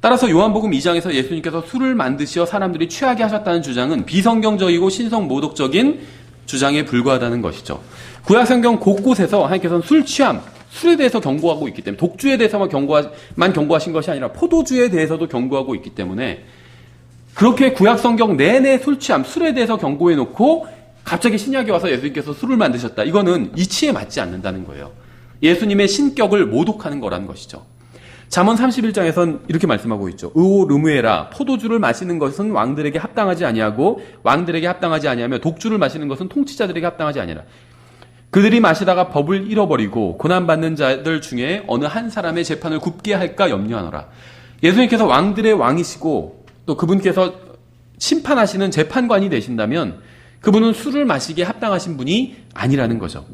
Speaker 1: 따라서 요한복음 2장에서 예수님께서 술을 만드시어 사람들이 취하게 하셨다는 주장은 비성경적이고 신성모독적인 주장에 불과하다는 것이죠. 구약성경 곳곳에서 하나님께서는 술 취함, 술에 대해서 경고하고 있기 때문에 독주에 대해서만 경고하신 것이 아니라 포도주에 대해서도 경고하고 있기 때문에 그렇게 구약 성경 내내 술 취함, 술에 대해서 경고해 놓고 갑자기 신약에 와서 예수님께서 술을 만드셨다. 이거는 이치에 맞지 않는다는 거예요. 예수님의 신격을 모독하는 거라는 것이죠. 잠언 31장에선 이렇게 말씀하고 있죠. 의오 르무에라 포도주를 마시는 것은 왕들에게 합당하지 아니하고 왕들에게 합당하지 아니하며 독주를 마시는 것은 통치자들에게 합당하지 아니하라. 그들이 마시다가 법을 잃어버리고 고난받는 자들 중에 어느 한 사람의 재판을 굽게 할까 염려하노라. 예수님께서 왕들의 왕이시고 또 그분께서 심판하시는 재판관이 되신다면 그분은 술을 마시기에 합당하신 분이 아니라는 거죠.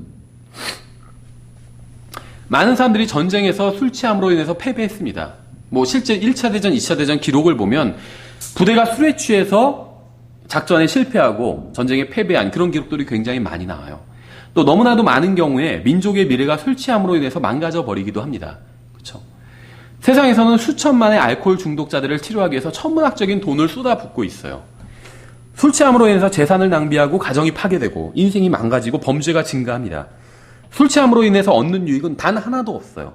Speaker 1: 많은 사람들이 전쟁에서 술 취함으로 인해서 패배했습니다. 실제 1차 대전, 2차 대전 기록을 보면 부대가 술에 취해서 작전에 실패하고 전쟁에 패배한 그런 기록들이 굉장히 많이 나와요. 또 너무나도 많은 경우에 민족의 미래가 술 취함으로 인해서 망가져 버리기도 합니다. 그렇죠? 세상에서는 수천만의 알코올 중독자들을 치료하기 위해서 천문학적인 돈을 쏟아붓고 있어요. 술 취함으로 인해서 재산을 낭비하고 가정이 파괴되고 인생이 망가지고 범죄가 증가합니다. 술 취함으로 인해서 얻는 유익은 단 하나도 없어요.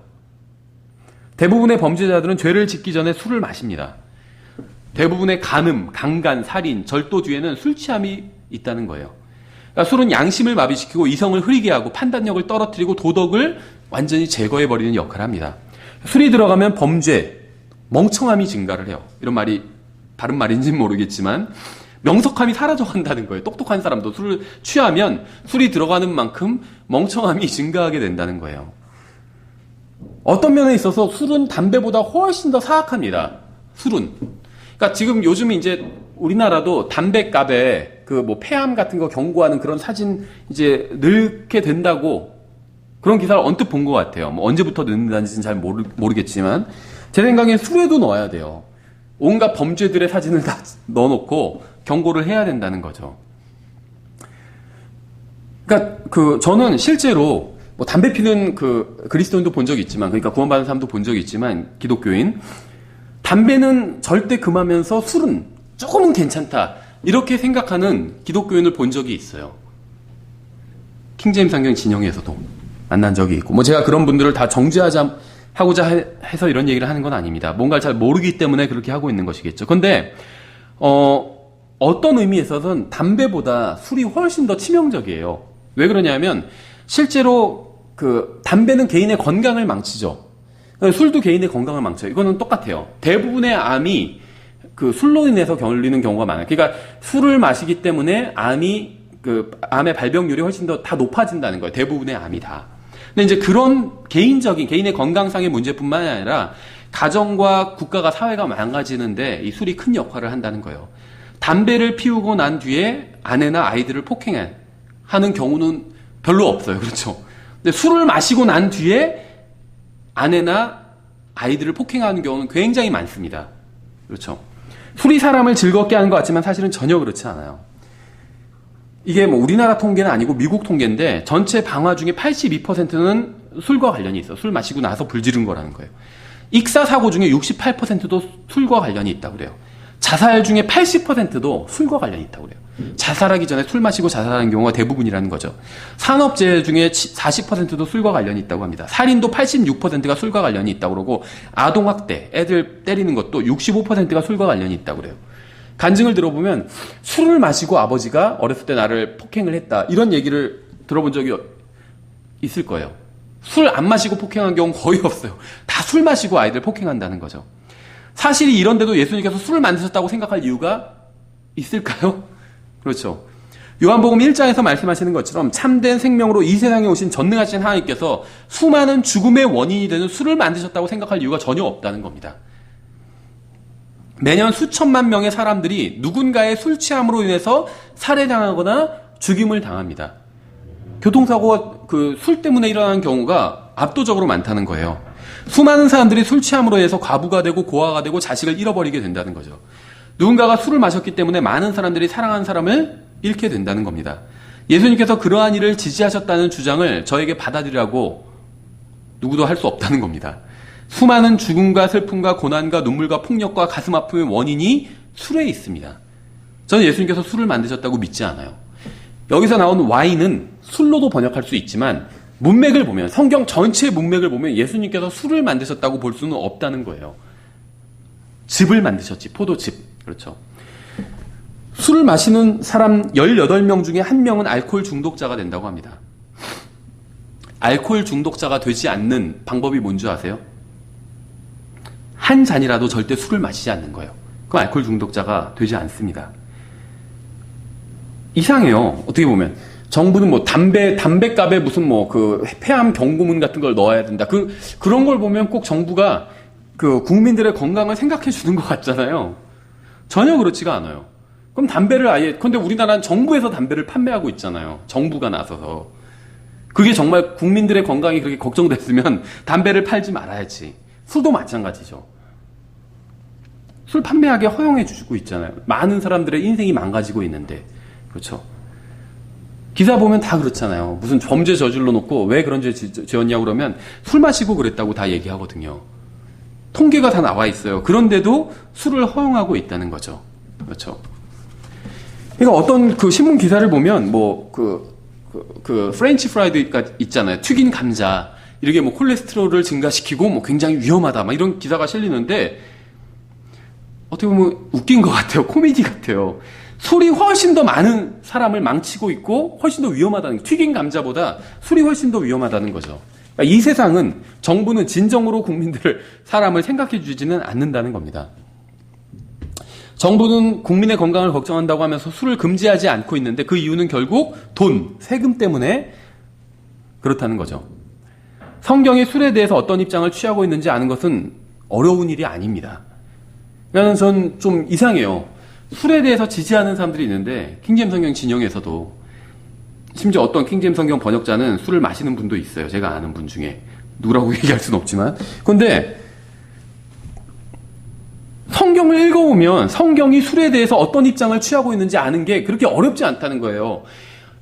Speaker 1: 대부분의 범죄자들은 죄를 짓기 전에 술을 마십니다. 대부분의 간음, 강간, 살인, 절도 뒤에는 술 취함이 있다는 거예요. 그러니까 술은 양심을 마비시키고 이성을 흐리게 하고 판단력을 떨어뜨리고 도덕을 완전히 제거해버리는 역할을 합니다. 술이 들어가면 범죄, 멍청함이 증가를 해요. 이런 말이 바른 말인지는 모르겠지만 명석함이 사라져간다는 거예요. 똑똑한 사람도 술을 취하면 술이 들어가는 만큼 멍청함이 증가하게 된다는 거예요. 어떤 면에 있어서 술은 담배보다 훨씬 더 사악합니다. 술은. 그러니까 지금 요즘 이제 우리나라도 담배값에 폐암 같은 거 경고하는 그런 사진 이제 넣게 된다고 그런 기사를 언뜻 본 것 같아요. 언제부터 넣는다는지는 잘 모르겠지만 제 생각엔 술에도 넣어야 돼요. 온갖 범죄들의 사진을 다 넣어놓고 경고를 해야 된다는 거죠. 그러니까 저는 실제로 담배 피는 그리스도인도 본 적이 있지만, 그러니까 구원받은 사람도 본 적이 있지만 기독교인 담배는 절대 금하면서 술은 조금은 괜찮다 이렇게 생각하는 기독교인을 본 적이 있어요. 킹제임스 성경 진영에서도 만난 적이 있고, 제가 그런 분들을 다 하고자 해서 이런 얘기를 하는 건 아닙니다. 뭔가를 잘 모르기 때문에 그렇게 하고 있는 것이겠죠. 근데 어떤 의미에서는 담배보다 술이 훨씬 더 치명적이에요. 왜 그러냐면 실제로 담배는 개인의 건강을 망치죠. 술도 개인의 건강을 망쳐요. 이거는 똑같아요. 대부분의 암이 술로 인해서 걸리는 경우가 많아요. 그러니까 술을 마시기 때문에 암의 발병률이 훨씬 더 다 높아진다는 거예요. 대부분의 암이 다. 근데 이제 그런 개인의 건강상의 문제뿐만 아니라 가정과 국가가 사회가 망가지는데 이 술이 큰 역할을 한다는 거예요. 담배를 피우고 난 뒤에 아내나 아이들을 폭행하는 경우는 별로 없어요. 그렇죠? 근데 술을 마시고 난 뒤에 아내나 아이들을 폭행하는 경우는 굉장히 많습니다. 그렇죠? 술이 사람을 즐겁게 하는 것 같지만 사실은 전혀 그렇지 않아요. 이게 우리나라 통계는 아니고 미국 통계인데 전체 방화 중에 82%는 술과 관련이 있어요. 술 마시고 나서 불지른 거라는 거예요. 익사 사고 중에 68%도 술과 관련이 있다고 그래요. 자살 중에 80%도 술과 관련이 있다고 그래요. 자살하기 전에 술 마시고 자살하는 경우가 대부분이라는 거죠. 산업재해 중에 40%도 술과 관련이 있다고 합니다. 살인도 86%가 술과 관련이 있다고 그러고 아동학대, 애들 때리는 것도 65%가 술과 관련이 있다고 그래요. 간증을 들어보면 술을 마시고 아버지가 어렸을 때 나를 폭행을 했다 이런 얘기를 들어본 적이 있을 거예요. 술 안 마시고 폭행한 경우는 거의 없어요. 다 술 마시고 아이들 폭행한다는 거죠. 사실이 이런데도 예수님께서 술을 만드셨다고 생각할 이유가 있을까요? 그렇죠. 요한복음 1장에서 말씀하시는 것처럼 참된 생명으로 이 세상에 오신 전능하신 하나님께서 수많은 죽음의 원인이 되는 술을 만드셨다고 생각할 이유가 전혀 없다는 겁니다. 매년 수천만 명의 사람들이 누군가의 술 취함으로 인해서 살해당하거나 죽임을 당합니다. 교통사고가 술 때문에 일어나는 경우가 압도적으로 많다는 거예요. 수많은 사람들이 술 취함으로 해서 과부가 되고 고아가 되고 자식을 잃어버리게 된다는 거죠. 누군가가 술을 마셨기 때문에 많은 사람들이 사랑하는 사람을 잃게 된다는 겁니다. 예수님께서 그러한 일을 지지하셨다는 주장을 저에게 받아들이라고 누구도 할 수 없다는 겁니다. 수많은 죽음과 슬픔과 고난과 눈물과 폭력과 가슴 아픔의 원인이 술에 있습니다. 저는 예수님께서 술을 만드셨다고 믿지 않아요. 여기서 나온 와인은 술로도 번역할 수 있지만 문맥을 보면, 성경 전체의 문맥을 보면 예수님께서 술을 만드셨다고 볼 수는 없다는 거예요. 즙을 만드셨지, 포도즙. 그렇죠. 술을 마시는 사람 18명 중에 1명은 알코올 중독자가 된다고 합니다. 알코올 중독자가 되지 않는 방법이 뭔지 아세요? 한 잔이라도 절대 술을 마시지 않는 거예요. 그럼 알코올 중독자가 되지 않습니다. 이상해요. 어떻게 보면. 정부는 뭐 담배값에 무슨 뭐 그 폐암 경고문 같은 걸 넣어야 된다. 그런 걸 보면 꼭 정부가 그 국민들의 건강을 생각해 주는 것 같잖아요. 전혀 그렇지가 않아요. 그럼 담배를 아예, 근데 우리나라는 정부에서 담배를 판매하고 있잖아요. 정부가 나서서. 그게 정말 국민들의 건강이 그렇게 걱정됐으면 담배를 팔지 말아야지. 술도 마찬가지죠. 술 판매하게 허용해 주고 있잖아요. 많은 사람들의 인생이 망가지고 있는데. 그렇죠. 기사 보면 다 그렇잖아요. 무슨 범죄 저질러 놓고 왜 그런 죄 지었냐고 그러면 술 마시고 그랬다고 다 얘기하거든요. 통계가 다 나와 있어요. 그런데도 술을 허용하고 있다는 거죠. 그렇죠. 그러니까 어떤 그 신문 기사를 보면 프렌치 프라이드가 있잖아요. 튀긴 감자. 이렇게 뭐 콜레스테롤을 증가시키고 뭐 굉장히 위험하다. 막 이런 기사가 실리는데 어떻게 보면 웃긴 것 같아요. 코미디 같아요. 술이 훨씬 더 많은 사람을 망치고 있고 훨씬 더 위험하다는 거예요. 튀긴 감자보다 술이 훨씬 더 위험하다는 거죠. 그러니까 이 세상은 정부는 진정으로 사람을 생각해 주지는 않는다는 겁니다. 정부는 국민의 건강을 걱정한다고 하면서 술을 금지하지 않고 있는데 그 이유는 결국 돈, 세금 때문에 그렇다는 거죠. 성경이 술에 대해서 어떤 입장을 취하고 있는지 아는 것은 어려운 일이 아닙니다. 그러니까 전 좀 이상해요. 술에 대해서 지지하는 사람들이 있는데 킹제임 성경 진영에서도 심지어 어떤 킹제임 성경 번역자는 술을 마시는 분도 있어요. 제가 아는 분 중에. 누구라고 얘기할 수는 없지만. 그런데 성경을 읽어보면 성경이 술에 대해서 어떤 입장을 취하고 있는지 아는 게 그렇게 어렵지 않다는 거예요.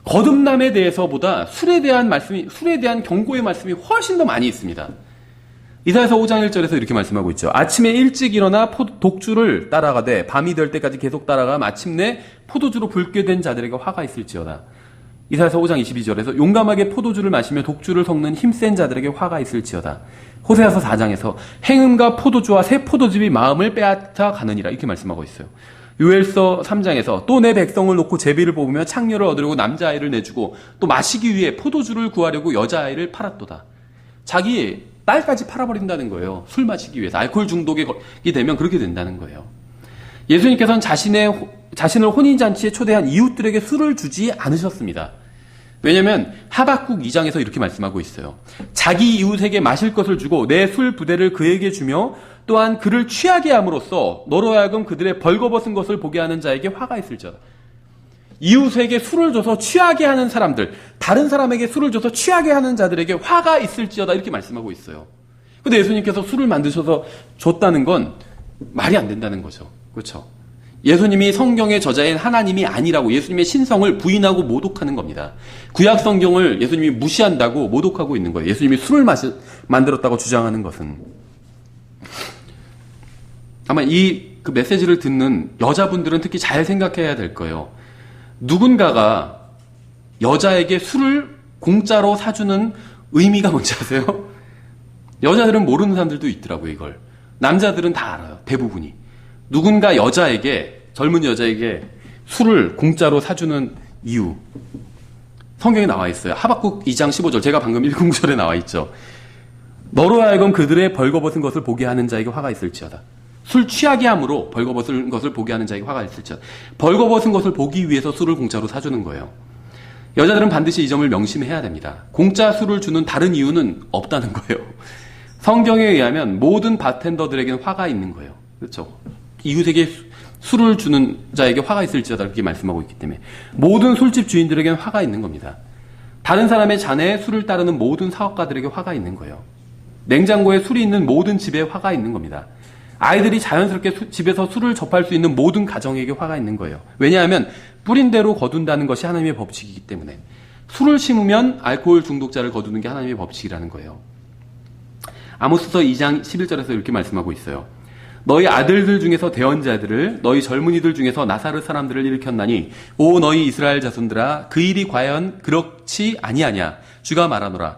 Speaker 1: 거듭남에 대해서보다 술에 대한 경고의 말씀이 훨씬 더 많이 있습니다. 이사야서 5장 1절에서 이렇게 말씀하고 있죠. 아침에 일찍 일어나 독주를 따라가되 밤이 될 때까지 계속 따라가 마침내 포도주로 붉게 된 자들에게 화가 있을지어다. 이사야서 5장 22절에서 용감하게 포도주를 마시며 독주를 섞는 힘센 자들에게 화가 있을지어다. 호세아서 4장에서 행음과 포도주와 새 포도즙이 마음을 빼앗아 가느니라 이렇게 말씀하고 있어요. 요엘서 3장에서 또 내 백성을 놓고 제비를 뽑으며 창녀를 얻으려고 남자아이를 내주고 또 마시기 위해 포도주를 구하려고 여자아이를 팔았도다. 자기 딸까지 팔아버린다는 거예요. 술 마시기 위해서. 알코올 중독이 되면 그렇게 된다는 거예요. 예수님께서는 자신을 혼인잔치에 초대한 이웃들에게 술을 주지 않으셨습니다. 왜냐하면 하박국 2장에서 이렇게 말씀하고 있어요. 자기 이웃에게 마실 것을 주고 내 술 부대를 그에게 주며 또한 그를 취하게 함으로써 너로 하여금 그들의 벌거벗은 것을 보게 하는 자에게 화가 있을지어다. 이웃에게 술을 줘서 취하게 하는 사람들, 다른 사람에게 술을 줘서 취하게 하는 자들에게 화가 있을지어다 이렇게 말씀하고 있어요. 근데 예수님께서 술을 만드셔서 줬다는 건 말이 안 된다는 거죠. 그렇죠? 예수님이 성경의 저자인 하나님이 아니라고 예수님의 신성을 부인하고 모독하는 겁니다. 구약 성경을 예수님이 무시한다고 모독하고 있는 거예요. 예수님이 술을 만들었다고 주장하는 것은. 아마 그 메시지를 듣는 여자분들은 특히 잘 생각해야 될 거예요. 누군가가 여자에게 술을 공짜로 사주는 의미가 뭔지 아세요? 여자들은 모르는 사람들도 있더라고요, 이걸. 남자들은 다 알아요, 대부분이. 누군가 젊은 여자에게 술을 공짜로 사주는 이유. 성경에 나와 있어요. 하박국 2장 15절. 제가 방금 읽은 구절에 나와 있죠. 너로 하여금 그들의 벌거벗은 것을 보게 하는 자에게 화가 있을지어다. 술 취하게 함으로 벌거벗은 것을 보게 하는 자에게 화가 있을지어다. 벌거벗은 것을 보기 위해서 술을 공짜로 사주는 거예요. 여자들은 반드시 이 점을 명심해야 됩니다. 공짜 술을 주는 다른 이유는 없다는 거예요. 성경에 의하면 모든 바텐더들에게는 화가 있는 거예요. 그렇죠? 이웃에게 술을 주는 자에게 화가 있을지어다 이렇게 말씀하고 있기 때문에 모든 술집 주인들에게는 화가 있는 겁니다. 다른 사람의 잔에 술을 따르는 모든 사업가들에게 화가 있는 거예요. 냉장고에 술이 있는 모든 집에 화가 있는 겁니다. 아이들이 자연스럽게 집에서 술을 접할 수 있는 모든 가정에게 화가 있는 거예요. 왜냐하면 뿌린 대로 거둔다는 것이 하나님의 법칙이기 때문에 술을 심으면 알코올 중독자를 거두는 게 하나님의 법칙이라는 거예요. 아모스서 2장 11절에서 이렇게 말씀하고 있어요. 너희 아들들 중에서 대언자들을 너희 젊은이들 중에서 나사렛 사람들을 일으켰나니 오 너희 이스라엘 자손들아 그 일이 과연 그렇지 아니하냐 주가 말하노라.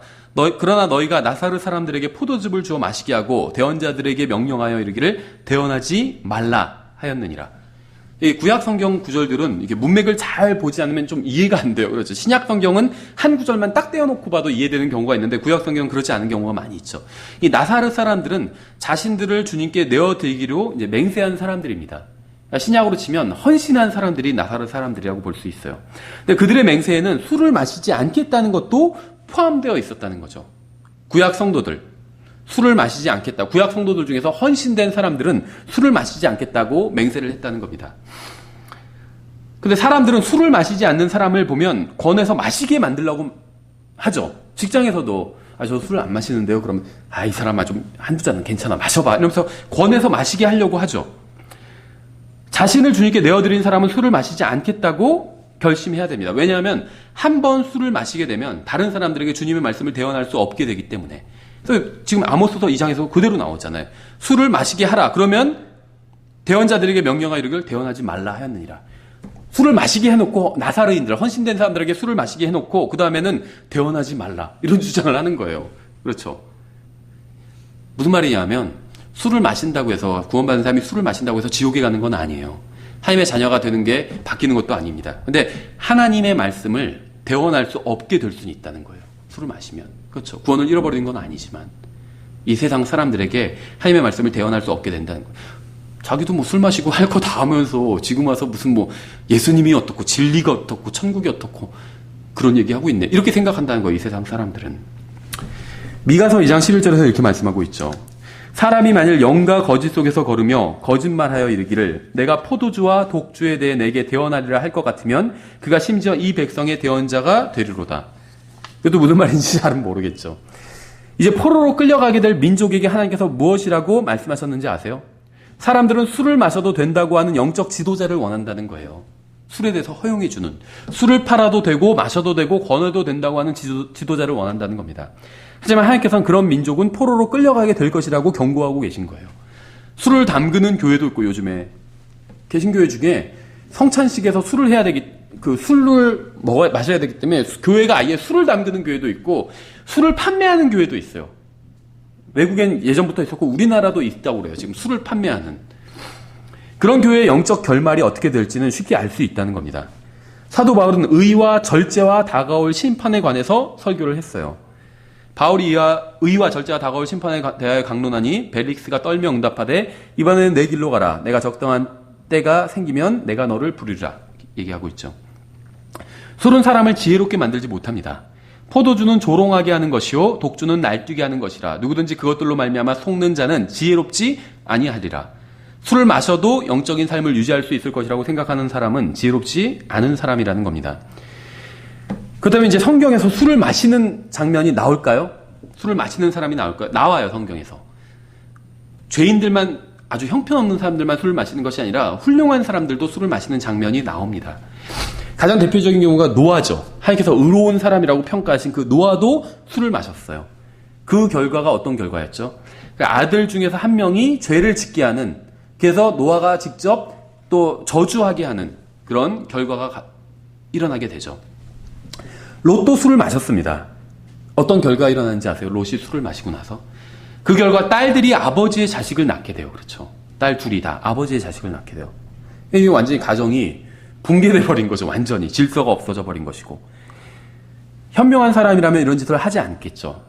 Speaker 1: 그러나 너희가 나사렛 사람들에게 포도즙을 주어 마시게 하고 대언자들에게 명령하여 이르기를 대언하지 말라 하였느니라. 이 구약 성경 구절들은 이게 문맥을 잘 보지 않으면 좀 이해가 안 돼요. 그렇죠. 신약 성경은 한 구절만 딱 떼어놓고 봐도 이해되는 경우가 있는데 구약 성경은 그렇지 않은 경우가 많이 있죠. 이 나사렛 사람들은 자신들을 주님께 내어드리기로 이제 맹세한 사람들입니다. 신약으로 치면 헌신한 사람들이 나사렛 사람들이라고 볼 수 있어요. 근데 그들의 맹세에는 술을 마시지 않겠다는 것도 포함되어 있었다는 거죠. 구약 성도들. 술을 마시지 않겠다. 구약 성도들 중에서 헌신된 사람들은 술을 마시지 않겠다고 맹세를 했다는 겁니다. 근데 사람들은 술을 마시지 않는 사람을 보면 권해서 마시게 만들려고 하죠. 직장에서도 저 술 안 마시는데요. 그러면 이 사람아 좀 한두 잔은 괜찮아 마셔봐 이러면서 권해서 마시게 하려고 하죠. 자신을 주님께 내어드린 사람은 술을 마시지 않겠다고 결심해야 됩니다. 왜냐하면 한 번 술을 마시게 되면 다른 사람들에게 주님의 말씀을 대언할 수 없게 되기 때문에. 그래서 지금 아모스서 2장에서 그대로 나오잖아요. 술을 마시게 하라. 그러면 대언자들에게 명령하여 이르기를 대언하지 말라 하였느니라. 술을 마시게 해놓고 나사렛인들, 헌신된 사람들에게 술을 마시게 해놓고 그 다음에는 대언하지 말라. 이런 주장을 하는 거예요. 그렇죠. 무슨 말이냐면 술을 마신다고 해서 구원받은 사람이 술을 마신다고 해서 지옥에 가는 건 아니에요. 하나님의 자녀가 되는 게 바뀌는 것도 아닙니다. 근데 하나님의 말씀을 대언할 수 없게 될 수는 있다는 거예요. 술을 마시면. 그렇죠. 구원을 잃어버리는 건 아니지만 이 세상 사람들에게 하나님의 말씀을 대언할 수 없게 된다는 거예요. 자기도 뭐 술 마시고 할 거 다 하면서 지금 와서 무슨 뭐 예수님이 어떻고 진리가 어떻고 천국이 어떻고 그런 얘기하고 있네. 이렇게 생각한다는 거예요. 이 세상 사람들은. 미가서 2장 11절에서 이렇게 말씀하고 있죠. 사람이 만일 영과 거짓 속에서 걸으며 거짓말하여 이르기를 내가 포도주와 독주에 대해 내게 대언하리라 할 것 같으면 그가 심지어 이 백성의 대언자가 되리로다. 그것도 무슨 말인지 잘은 모르겠죠. 이제 포로로 끌려가게 될 민족에게 하나님께서 무엇이라고 말씀하셨는지 아세요? 사람들은 술을 마셔도 된다고 하는 영적 지도자를 원한다는 거예요. 술에 대해서 허용해 주는, 술을 팔아도 되고 마셔도 되고 권해도 된다고 하는 지도자를 원한다는 겁니다. 하지만 하나님께서는 그런 민족은 포로로 끌려가게 될 것이라고 경고하고 계신 거예요. 술을 담그는 교회도 있고 요즘에 개신교회 중에 성찬식에서 술을 해야 술을 마셔야 되기 때문에 교회가 아예 술을 담그는 교회도 있고 술을 판매하는 교회도 있어요. 외국엔 예전부터 있었고 우리나라도 있다고 그래요. 지금 술을 판매하는. 그런 교회의 영적 결말이 어떻게 될지는 쉽게 알 수 있다는 겁니다. 사도 바울은 의와 절제와 다가올 심판에 관해서 설교를 했어요. 바울이 의와 절제와 다가올 심판에 대하여 강론하니 벨릭스가 떨며 응답하되 이번에는 내 길로 가라. 내가 적당한 때가 생기면 내가 너를 부르리라. 얘기하고 있죠. 술은 사람을 지혜롭게 만들지 못합니다. 포도주는 조롱하게 하는 것이요 독주는 날뛰게 하는 것이라. 누구든지 그것들로 말미암아 속는 자는 지혜롭지 아니하리라. 술을 마셔도 영적인 삶을 유지할 수 있을 것이라고 생각하는 사람은 지혜롭지 않은 사람이라는 겁니다. 그다음에 이제 성경에서 술을 마시는 장면이 나올까요? 술을 마시는 사람이 나올까요? 나와요, 성경에서. 죄인들만, 아주 형편없는 사람들만 술을 마시는 것이 아니라 훌륭한 사람들도 술을 마시는 장면이 나옵니다. 가장 대표적인 경우가 노아죠. 하나님께서 의로운 사람이라고 평가하신 그 노아도 술을 마셨어요. 그 결과가 어떤 결과였죠? 그러니까 아들 중에서 한 명이 죄를 짓게 하는, 그래서 노아가 직접 또 저주하게 하는 그런 결과가 일어나게 되죠. 롯도 술을 마셨습니다. 어떤 결과가 일어나는지 아세요? 롯이 술을 마시고 나서 그 결과 딸들이 아버지의 자식을 낳게 돼요. 그렇죠. 딸 둘이 다 아버지의 자식을 낳게 돼요. 이게 완전히 가정이 붕괴돼 버린 거죠. 완전히 질서가 없어져 버린 것이고, 현명한 사람이라면 이런 짓을 하지 않겠죠.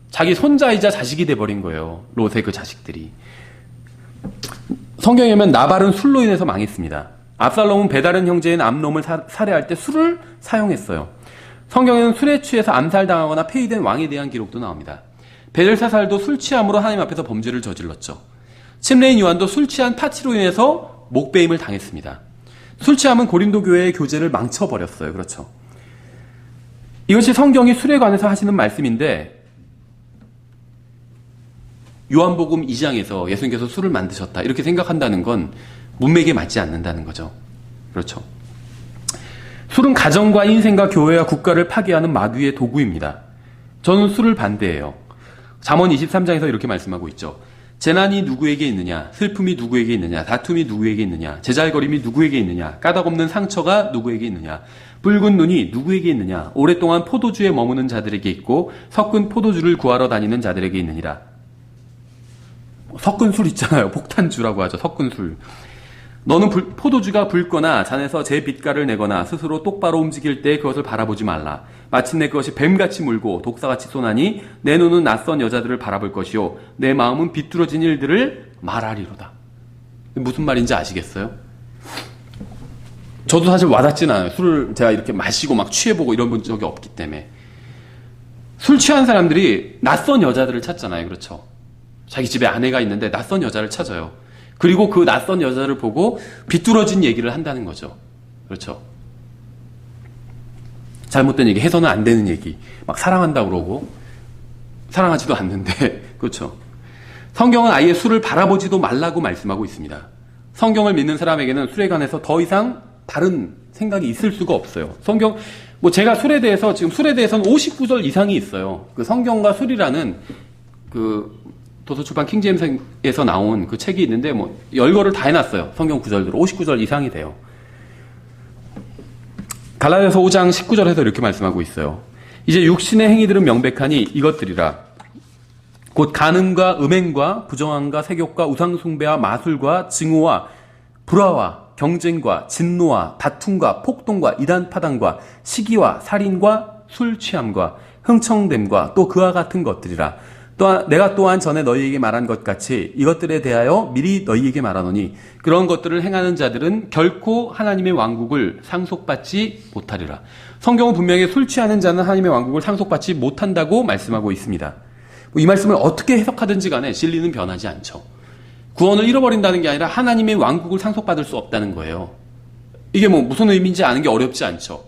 Speaker 1: 자기 손자이자 자식이 돼 버린 거예요. 롯의 그 자식들이. 성경에 보면 나발은 술로 인해서 망했습니다. 압살롬은 배다른 형제인 암놈을 살해할 때 술을 사용했어요. 성경에는 술에 취해서 암살당하거나 폐위된 왕에 대한 기록도 나옵니다. 벨사살도 술 취함으로 하나님 앞에서 범죄를 저질렀죠. 침례인 요한도 술 취한 파티로 인해서 목베임을 당했습니다. 술 취함은 고린도 교회의 교제를 망쳐버렸어요. 그렇죠. 이것이 성경이 술에 관해서 하시는 말씀인데, 요한복음 2장에서 예수님께서 술을 만드셨다 이렇게 생각한다는 건 문맥에 맞지 않는다는 거죠. 그렇죠. 술은 가정과 인생과 교회와 국가를 파괴하는 마귀의 도구입니다. 저는 술을 반대해요. 잠언 23장에서 이렇게 말씀하고 있죠. 재난이 누구에게 있느냐? 슬픔이 누구에게 있느냐? 다툼이 누구에게 있느냐? 제잘거림이 누구에게 있느냐? 까닭없는 상처가 누구에게 있느냐? 붉은 눈이 누구에게 있느냐? 오랫동안 포도주에 머무는 자들에게 있고 섞은 포도주를 구하러 다니는 자들에게 있느니라. 섞은 술 있잖아요. 폭탄주라고 하죠. 섞은 술. 너는 포도주가 붉거나 잔에서 제 빛깔을 내거나 스스로 똑바로 움직일 때 그것을 바라보지 말라. 마침내 그것이 뱀같이 물고 독사같이 쏘나니 내 눈은 낯선 여자들을 바라볼 것이요 내 마음은 비뚤어진 일들을 말하리로다. 무슨 말인지 아시겠어요? 저도 사실 와닿진 않아요. 술을 제가 이렇게 마시고 막 취해보고 이런 적이 없기 때문에. 술 취한 사람들이 낯선 여자들을 찾잖아요. 그렇죠? 자기 집에 아내가 있는데 낯선 여자를 찾아요. 그리고 그 낯선 여자를 보고 비뚤어진 얘기를 한다는 거죠. 그렇죠? 잘못된 얘기, 해서는 안 되는 얘기. 막 사랑한다고 그러고 사랑하지도 않는데 그렇죠? 성경은 아예 술을 바라보지도 말라고 말씀하고 있습니다. 성경을 믿는 사람에게는 술에 관해서 더 이상 다른 생각이 있을 수가 없어요. 성경, 제가 술에 대해서는 59절 이상이 있어요. 그 성경과 술이라는 도서출판 킹제임스에서 나온 그 책이 있는데 열거를 다 해놨어요. 성경 구절들 59절 이상이 돼요. 갈라디아서 5장 19절에서 이렇게 말씀하고 있어요. 이제 육신의 행위들은 명백하니 이것들이라. 곧 간음과 음행과 부정함과 색욕과 우상숭배와 마술과 증오와 불화와 경쟁과 진노와 다툼과 폭동과 이단파당과 시기와 살인과 술 취함과 흥청됨과 또 그와 같은 것들이라. 또한 내가 또한 전에 너희에게 말한 것 같이 이것들에 대하여 미리 너희에게 말하노니 그런 것들을 행하는 자들은 결코 하나님의 왕국을 상속받지 못하리라. 성경은 분명히 술 취하는 자는 하나님의 왕국을 상속받지 못한다고 말씀하고 있습니다. 이 말씀을 어떻게 해석하든지 간에 진리는 변하지 않죠. 구원을 잃어버린다는 게 아니라 하나님의 왕국을 상속받을 수 없다는 거예요. 이게 무슨 의미인지 아는 게 어렵지 않죠.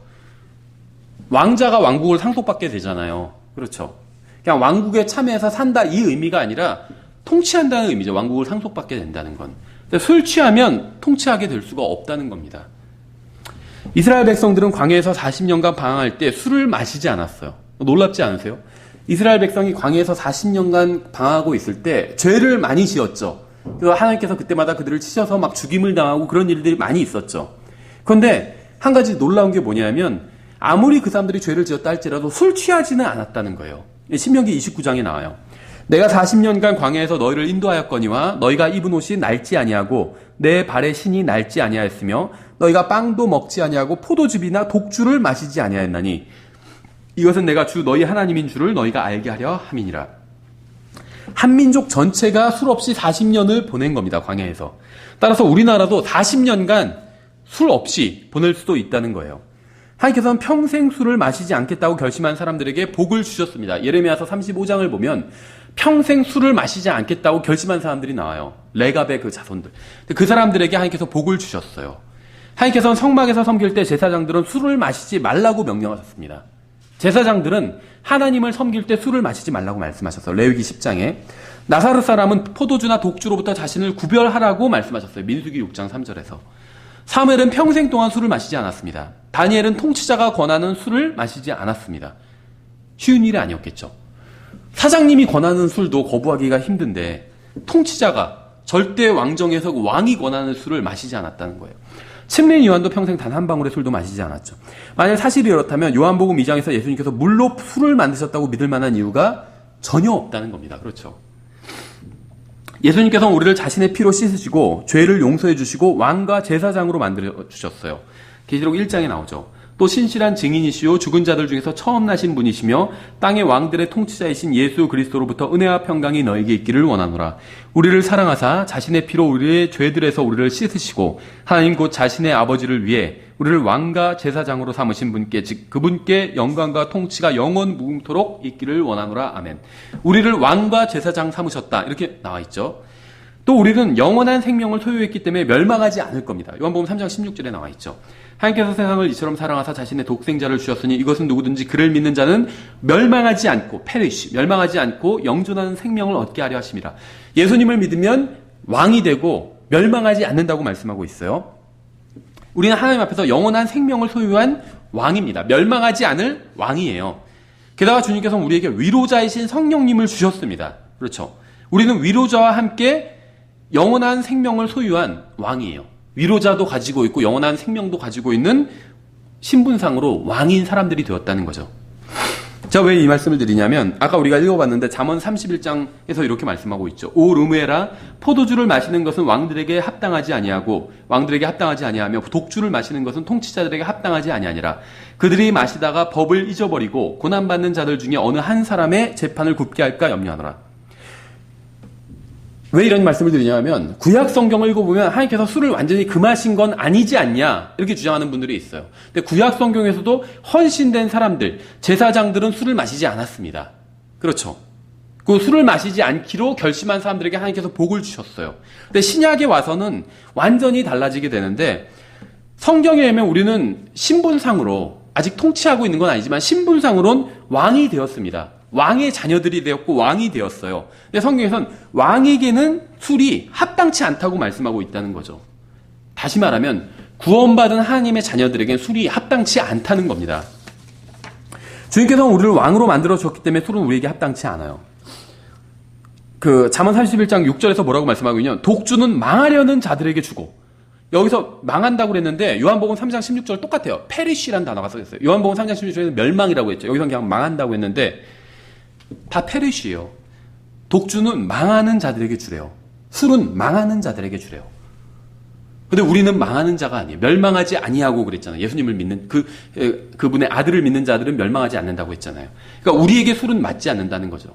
Speaker 1: 왕자가 왕국을 상속받게 되잖아요. 그렇죠. 그냥 왕국에 참여해서 산다 이 의미가 아니라 통치한다는 의미죠. 왕국을 상속받게 된다는 건. 술 취하면 통치하게 될 수가 없다는 겁니다. 이스라엘 백성들은 광야에서 40년간 방황할 때 술을 마시지 않았어요. 놀랍지 않으세요? 이스라엘 백성이 광야에서 40년간 방황하고 있을 때 죄를 많이 지었죠. 그래서 하나님께서 그때마다 그들을 치셔서 막 죽임을 당하고 그런 일들이 많이 있었죠. 그런데 한 가지 놀라운 게 뭐냐면 아무리 그 사람들이 죄를 지었다 할지라도 술 취하지는 않았다는 거예요. 신명기 29장에 나와요. 내가 40년간 광야에서 너희를 인도하였거니와 너희가 입은 옷이 낡지 아니하고 내 발의 신이 낡지 아니하였으며 너희가 빵도 먹지 아니하고 포도즙이나 독주를 마시지 아니하였나니 이것은 내가 주 너희 하나님인 줄을 너희가 알게 하려 함이니라. 한민족 전체가 술 없이 40년을 보낸 겁니다. 광야에서. 따라서 우리나라도 40년간 술 없이 보낼 수도 있다는 거예요. 하나님께서는 평생 술을 마시지 않겠다고 결심한 사람들에게 복을 주셨습니다. 예레미야서 35장을 보면 평생 술을 마시지 않겠다고 결심한 사람들이 나와요. 레갑의 그 자손들. 그 사람들에게 하나님께서 복을 주셨어요. 하나님께서는 성막에서 섬길 때 제사장들은 술을 마시지 말라고 명령하셨습니다. 제사장들은 하나님을 섬길 때 술을 마시지 말라고 말씀하셨어요. 레위기 10장에. 나사렛 사람은 포도주나 독주로부터 자신을 구별하라고 말씀하셨어요. 민수기 6장 3절에서. 사무엘은 평생 동안 술을 마시지 않았습니다. 다니엘은 통치자가 권하는 술을 마시지 않았습니다. 쉬운 일이 아니었겠죠. 사장님이 권하는 술도 거부하기가 힘든데 통치자가 절대 왕정에서 왕이 권하는 술을 마시지 않았다는 거예요. 침례인 요한도 평생 단 한 방울의 술도 마시지 않았죠. 만약 사실이 이렇다면 요한복음 2장에서 예수님께서 물로 술을 만드셨다고 믿을 만한 이유가 전혀 없다는 겁니다. 그렇죠. 예수님께서는 우리를 자신의 피로 씻으시고 죄를 용서해 주시고 왕과 제사장으로 만들어 주셨어요. 계시록 1장에 나오죠. 또 신실한 증인이시오 죽은 자들 중에서 처음 나신 분이시며 땅의 왕들의 통치자이신 예수 그리스도로부터 은혜와 평강이 너에게 있기를 원하노라. 우리를 사랑하사 자신의 피로 우리의 죄들에서 우리를 씻으시고 하나님 곧 자신의 아버지를 위해 우리를 왕과 제사장으로 삼으신 분께 즉 그분께 영광과 통치가 영원 무궁토록 있기를 원하노라. 아멘. 우리를 왕과 제사장 삼으셨다. 이렇게 나와 있죠. 또 우리는 영원한 생명을 소유했기 때문에 멸망하지 않을 겁니다. 요한복음 3장 16절에 나와 있죠. 하나님께서 세상을 이처럼 사랑하사 자신의 독생자를 주셨으니 이것은 누구든지 그를 믿는 자는 멸망하지 않고 멸망하지 않고 영존하는 생명을 얻게 하려 하심이라. 예수님을 믿으면 왕이 되고 멸망하지 않는다고 말씀하고 있어요. 우리는 하나님 앞에서 영원한 생명을 소유한 왕입니다. 멸망하지 않을 왕이에요. 게다가 주님께서는 우리에게 위로자이신 성령님을 주셨습니다. 그렇죠. 우리는 위로자와 함께 영원한 생명을 소유한 왕이에요. 위로자도 가지고 있고 영원한 생명도 가지고 있는 신분상으로 왕인 사람들이 되었다는 거죠. 제가 왜 이 말씀을 드리냐면 아까 우리가 읽어봤는데 잠언 31장에서 이렇게 말씀하고 있죠. 오 르무엘아, 포도주를 마시는 것은 왕들에게 합당하지 아니하며 독주를 마시는 것은 통치자들에게 합당하지 아니하니라. 그들이 마시다가 법을 잊어버리고 고난받는 자들 중에 어느 한 사람의 재판을 굽게 할까 염려하노라. 왜 이런 말씀을 드리냐면 구약 성경을 읽어보면 하나님께서 술을 완전히 금하신 건 아니지 않냐 이렇게 주장하는 분들이 있어요. 근데 구약 성경에서도 헌신된 사람들, 제사장들은 술을 마시지 않았습니다. 그렇죠. 그 술을 마시지 않기로 결심한 사람들에게 하나님께서 복을 주셨어요. 근데 신약에 와서는 완전히 달라지게 되는데 성경에 의하면 우리는 신분상으로 아직 통치하고 있는 건 아니지만 신분상으로는 왕이 되었습니다. 왕의 자녀들이 되었고 왕이 되었어요. 근데 성경에서는 왕에게는 술이 합당치 않다고 말씀하고 있다는 거죠. 다시 말하면 구원받은 하나님의 자녀들에게는 술이 합당치 않다는 겁니다. 주님께서는 우리를 왕으로 만들어 주셨기 때문에 술은 우리에게 합당치 않아요. 잠언 31장 6절에서 뭐라고 말씀하고 있냐면 독주는 망하려는 자들에게 주고, 여기서 망한다고 그랬는데 요한복음 3장 16절 똑같아요. 페리쉬라는 단어가 써 있어요. 요한복음 3장 16절에는 멸망이라고 했죠. 여기서 그냥 망한다고 했는데 다 페리쉬예요. 독주는 망하는 자들에게 주래요. 술은 망하는 자들에게 주래요. 근데 우리는 망하는 자가 아니에요. 멸망하지 아니하고 그랬잖아요. 예수님을 믿는 그분의 아들을 믿는 자들은 멸망하지 않는다고 했잖아요. 그러니까 우리에게 술은 맞지 않는다는 거죠.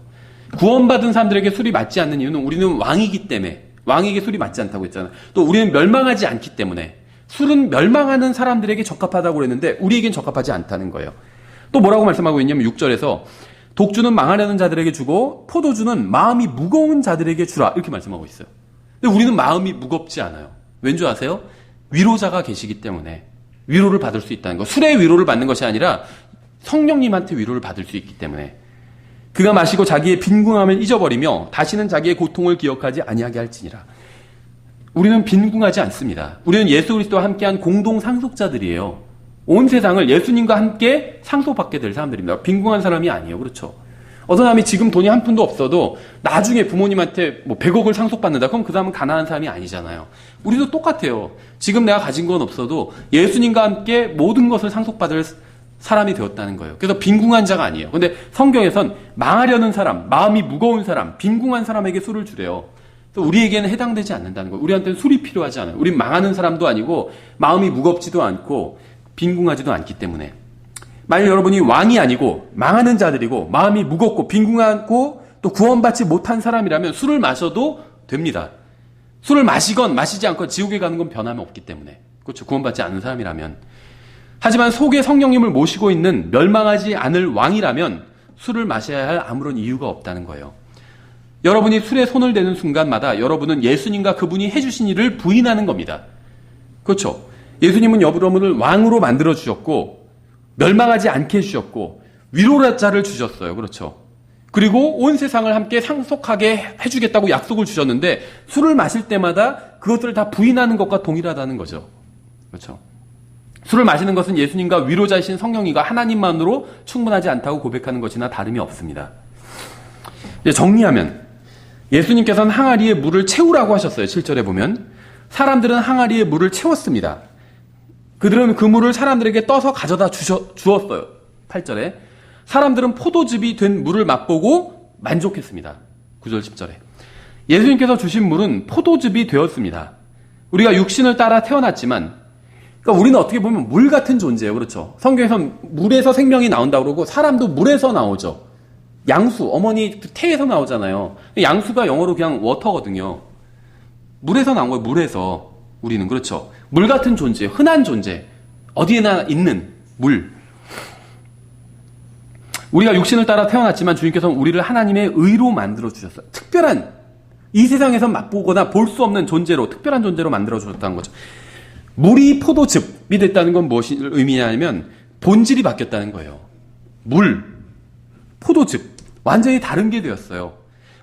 Speaker 1: 구원받은 사람들에게 술이 맞지 않는 이유는 우리는 왕이기 때문에, 왕에게 술이 맞지 않다고 했잖아요. 또 우리는 멸망하지 않기 때문에, 술은 멸망하는 사람들에게 적합하다고 그랬는데 우리에겐 적합하지 않다는 거예요. 또 뭐라고 말씀하고 있냐면 6절에서 독주는 망하려는 자들에게 주고 포도주는 마음이 무거운 자들에게 주라 이렇게 말씀하고 있어요. 근데 우리는 마음이 무겁지 않아요. 왠지 아세요? 위로자가 계시기 때문에 위로를 받을 수 있다는 거. 술의 위로를 받는 것이 아니라 성령님한테 위로를 받을 수 있기 때문에 그가 마시고 자기의 빈궁함을 잊어버리며 다시는 자기의 고통을 기억하지 아니하게 할지니라. 우리는 빈궁하지 않습니다. 우리는 예수 그리스도와 함께한 공동 상속자들이에요. 온 세상을 예수님과 함께 상속받게 될 사람들입니다. 빈궁한 사람이 아니에요. 그렇죠? 어떤 사람이 지금 돈이 한 푼도 없어도 나중에 부모님한테 100억을 상속받는다. 그럼 그 사람은 가난한 사람이 아니잖아요. 우리도 똑같아요. 지금 내가 가진 건 없어도 예수님과 함께 모든 것을 상속받을 사람이 되었다는 거예요. 그래서 빈궁한 자가 아니에요. 근데 성경에선 망하려는 사람, 마음이 무거운 사람, 빈궁한 사람에게 술을 주래요. 우리에게는 해당되지 않는다는 거예요. 우리한테는 술이 필요하지 않아요. 우린 망하는 사람도 아니고 마음이 무겁지도 않고 빈궁하지도 않기 때문에. 만약 여러분이 왕이 아니고 망하는 자들이고 마음이 무겁고 빈궁하고 또 구원받지 못한 사람이라면 술을 마셔도 됩니다. 술을 마시건 마시지 않건 지옥에 가는 건 변함이 없기 때문에. 그렇죠. 구원받지 않은 사람이라면. 하지만 속에 성령님을 모시고 있는 멸망하지 않을 왕이라면 술을 마셔야 할 아무런 이유가 없다는 거예요. 여러분이 술에 손을 대는 순간마다 여러분은 예수님과 그분이 해주신 일을 부인하는 겁니다. 그렇죠. 예수님은 여러분을 왕으로 만들어 주셨고 멸망하지 않게 해주셨고 위로자를 주셨어요. 그렇죠. 그리고 온 세상을 함께 상속하게 해주겠다고 약속을 주셨는데 술을 마실 때마다 그것들을 다 부인하는 것과 동일하다는 거죠. 그렇죠. 술을 마시는 것은 예수님과 위로자이신 성령이가 하나님만으로 충분하지 않다고 고백하는 것이나 다름이 없습니다. 이제 정리하면 예수님께서는 항아리에 물을 채우라고 하셨어요. 7절에 보면 사람들은 항아리에 물을 채웠습니다. 그들은 그 물을 사람들에게 떠서 가져다 주었어요. 8절에 사람들은 포도즙이 된 물을 맛보고 만족했습니다. 9절 10절에 예수님께서 주신 물은 포도즙이 되었습니다. 우리가 육신을 따라 태어났지만 그러니까 우리는 어떻게 보면 물 같은 존재예요. 그렇죠. 성경에서는 물에서 생명이 나온다고 그러고 사람도 물에서 나오죠. 양수, 어머니 태에서 나오잖아요. 양수가 영어로 그냥 워터거든요. 물에서 나온 거예요. 물에서. 우리는 그렇죠. 물 같은 존재, 흔한 존재, 어디에나 있는 물. 우리가 육신을 따라 태어났지만 주님께서는 우리를 하나님의 의로 만들어 주셨어요. 특별한, 이 세상에서 맛보거나 볼 수 없는 존재로, 특별한 존재로 만들어 주셨다는 거죠. 물이 포도즙이 됐다는 건 무엇을 의미하냐면 본질이 바뀌었다는 거예요. 물, 포도즙, 완전히 다른 게 되었어요.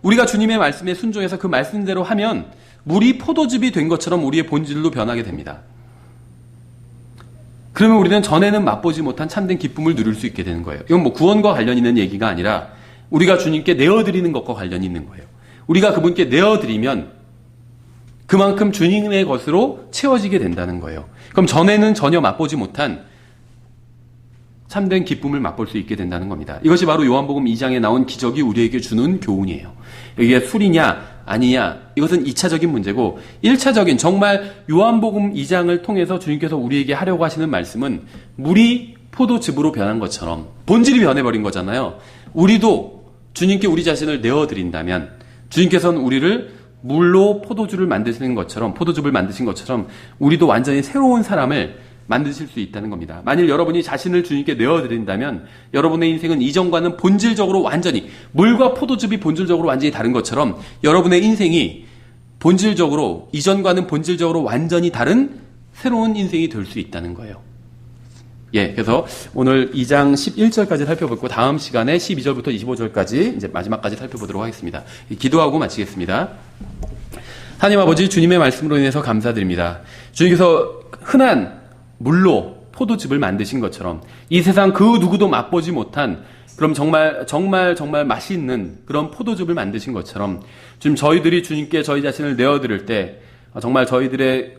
Speaker 1: 우리가 주님의 말씀에 순종해서 그 말씀대로 하면 물이 포도즙이 된 것처럼 우리의 본질로 변하게 됩니다. 그러면 우리는 전에는 맛보지 못한 참된 기쁨을 누릴 수 있게 되는 거예요. 이건 구원과 관련 있는 얘기가 아니라 우리가 주님께 내어드리는 것과 관련이 있는 거예요. 우리가 그분께 내어드리면 그만큼 주님의 것으로 채워지게 된다는 거예요. 그럼 전에는 전혀 맛보지 못한 참된 기쁨을 맛볼 수 있게 된다는 겁니다. 이것이 바로 요한복음 2장에 나온 기적이 우리에게 주는 교훈이에요. 이게 술이냐 아니냐, 이것은 2차적인 문제고, 1차적인 정말 요한복음 2장을 통해서 주님께서 우리에게 하려고 하시는 말씀은 물이 포도즙으로 변한 것처럼 본질이 변해버린 거잖아요. 우리도 주님께 우리 자신을 내어드린다면 주님께서는 우리를 물로 포도주를 만드시는 것처럼, 포도즙을 만드신 것처럼 우리도 완전히 새로운 사람을 만드실 수 있다는 겁니다. 만일 여러분이 자신을 주님께 내어드린다면 여러분의 인생은 이전과는 본질적으로 완전히, 물과 포도즙이 본질적으로 완전히 다른 것처럼 여러분의 인생이 본질적으로, 이전과는 본질적으로 완전히 다른 새로운 인생이 될 수 있다는 거예요. 예, 그래서 오늘 2장 11절까지 살펴보고 다음 시간에 12절부터 25절까지 이제 마지막까지 살펴보도록 하겠습니다. 기도하고 마치겠습니다. 하나님 아버지, 주님의 말씀으로 인해서 감사드립니다. 주님께서 흔한 물로 포도즙을 만드신 것처럼 이 세상 그 누구도 맛보지 못한, 그럼 정말 맛있는 그런 포도즙을 만드신 것처럼 지금 저희들이 주님께 저희 자신을 내어드릴 때 정말 저희들의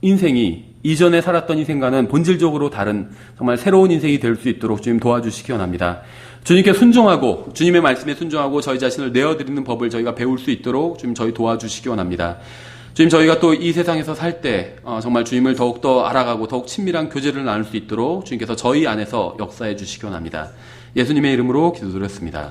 Speaker 1: 인생이 이전에 살았던 인생과는 본질적으로 다른 정말 새로운 인생이 될 수 있도록 주님 도와주시기 원합니다. 주님께 순종하고 주님의 말씀에 순종하고 저희 자신을 내어드리는 법을 저희가 배울 수 있도록 주님 저희 도와주시기 원합니다. 주님, 저희가 또 이 세상에서 살 때 정말 주님을 더욱더 알아가고 더욱 친밀한 교제를 나눌 수 있도록 주님께서 저희 안에서 역사해 주시기 원합니다. 예수님의 이름으로 기도드렸습니다.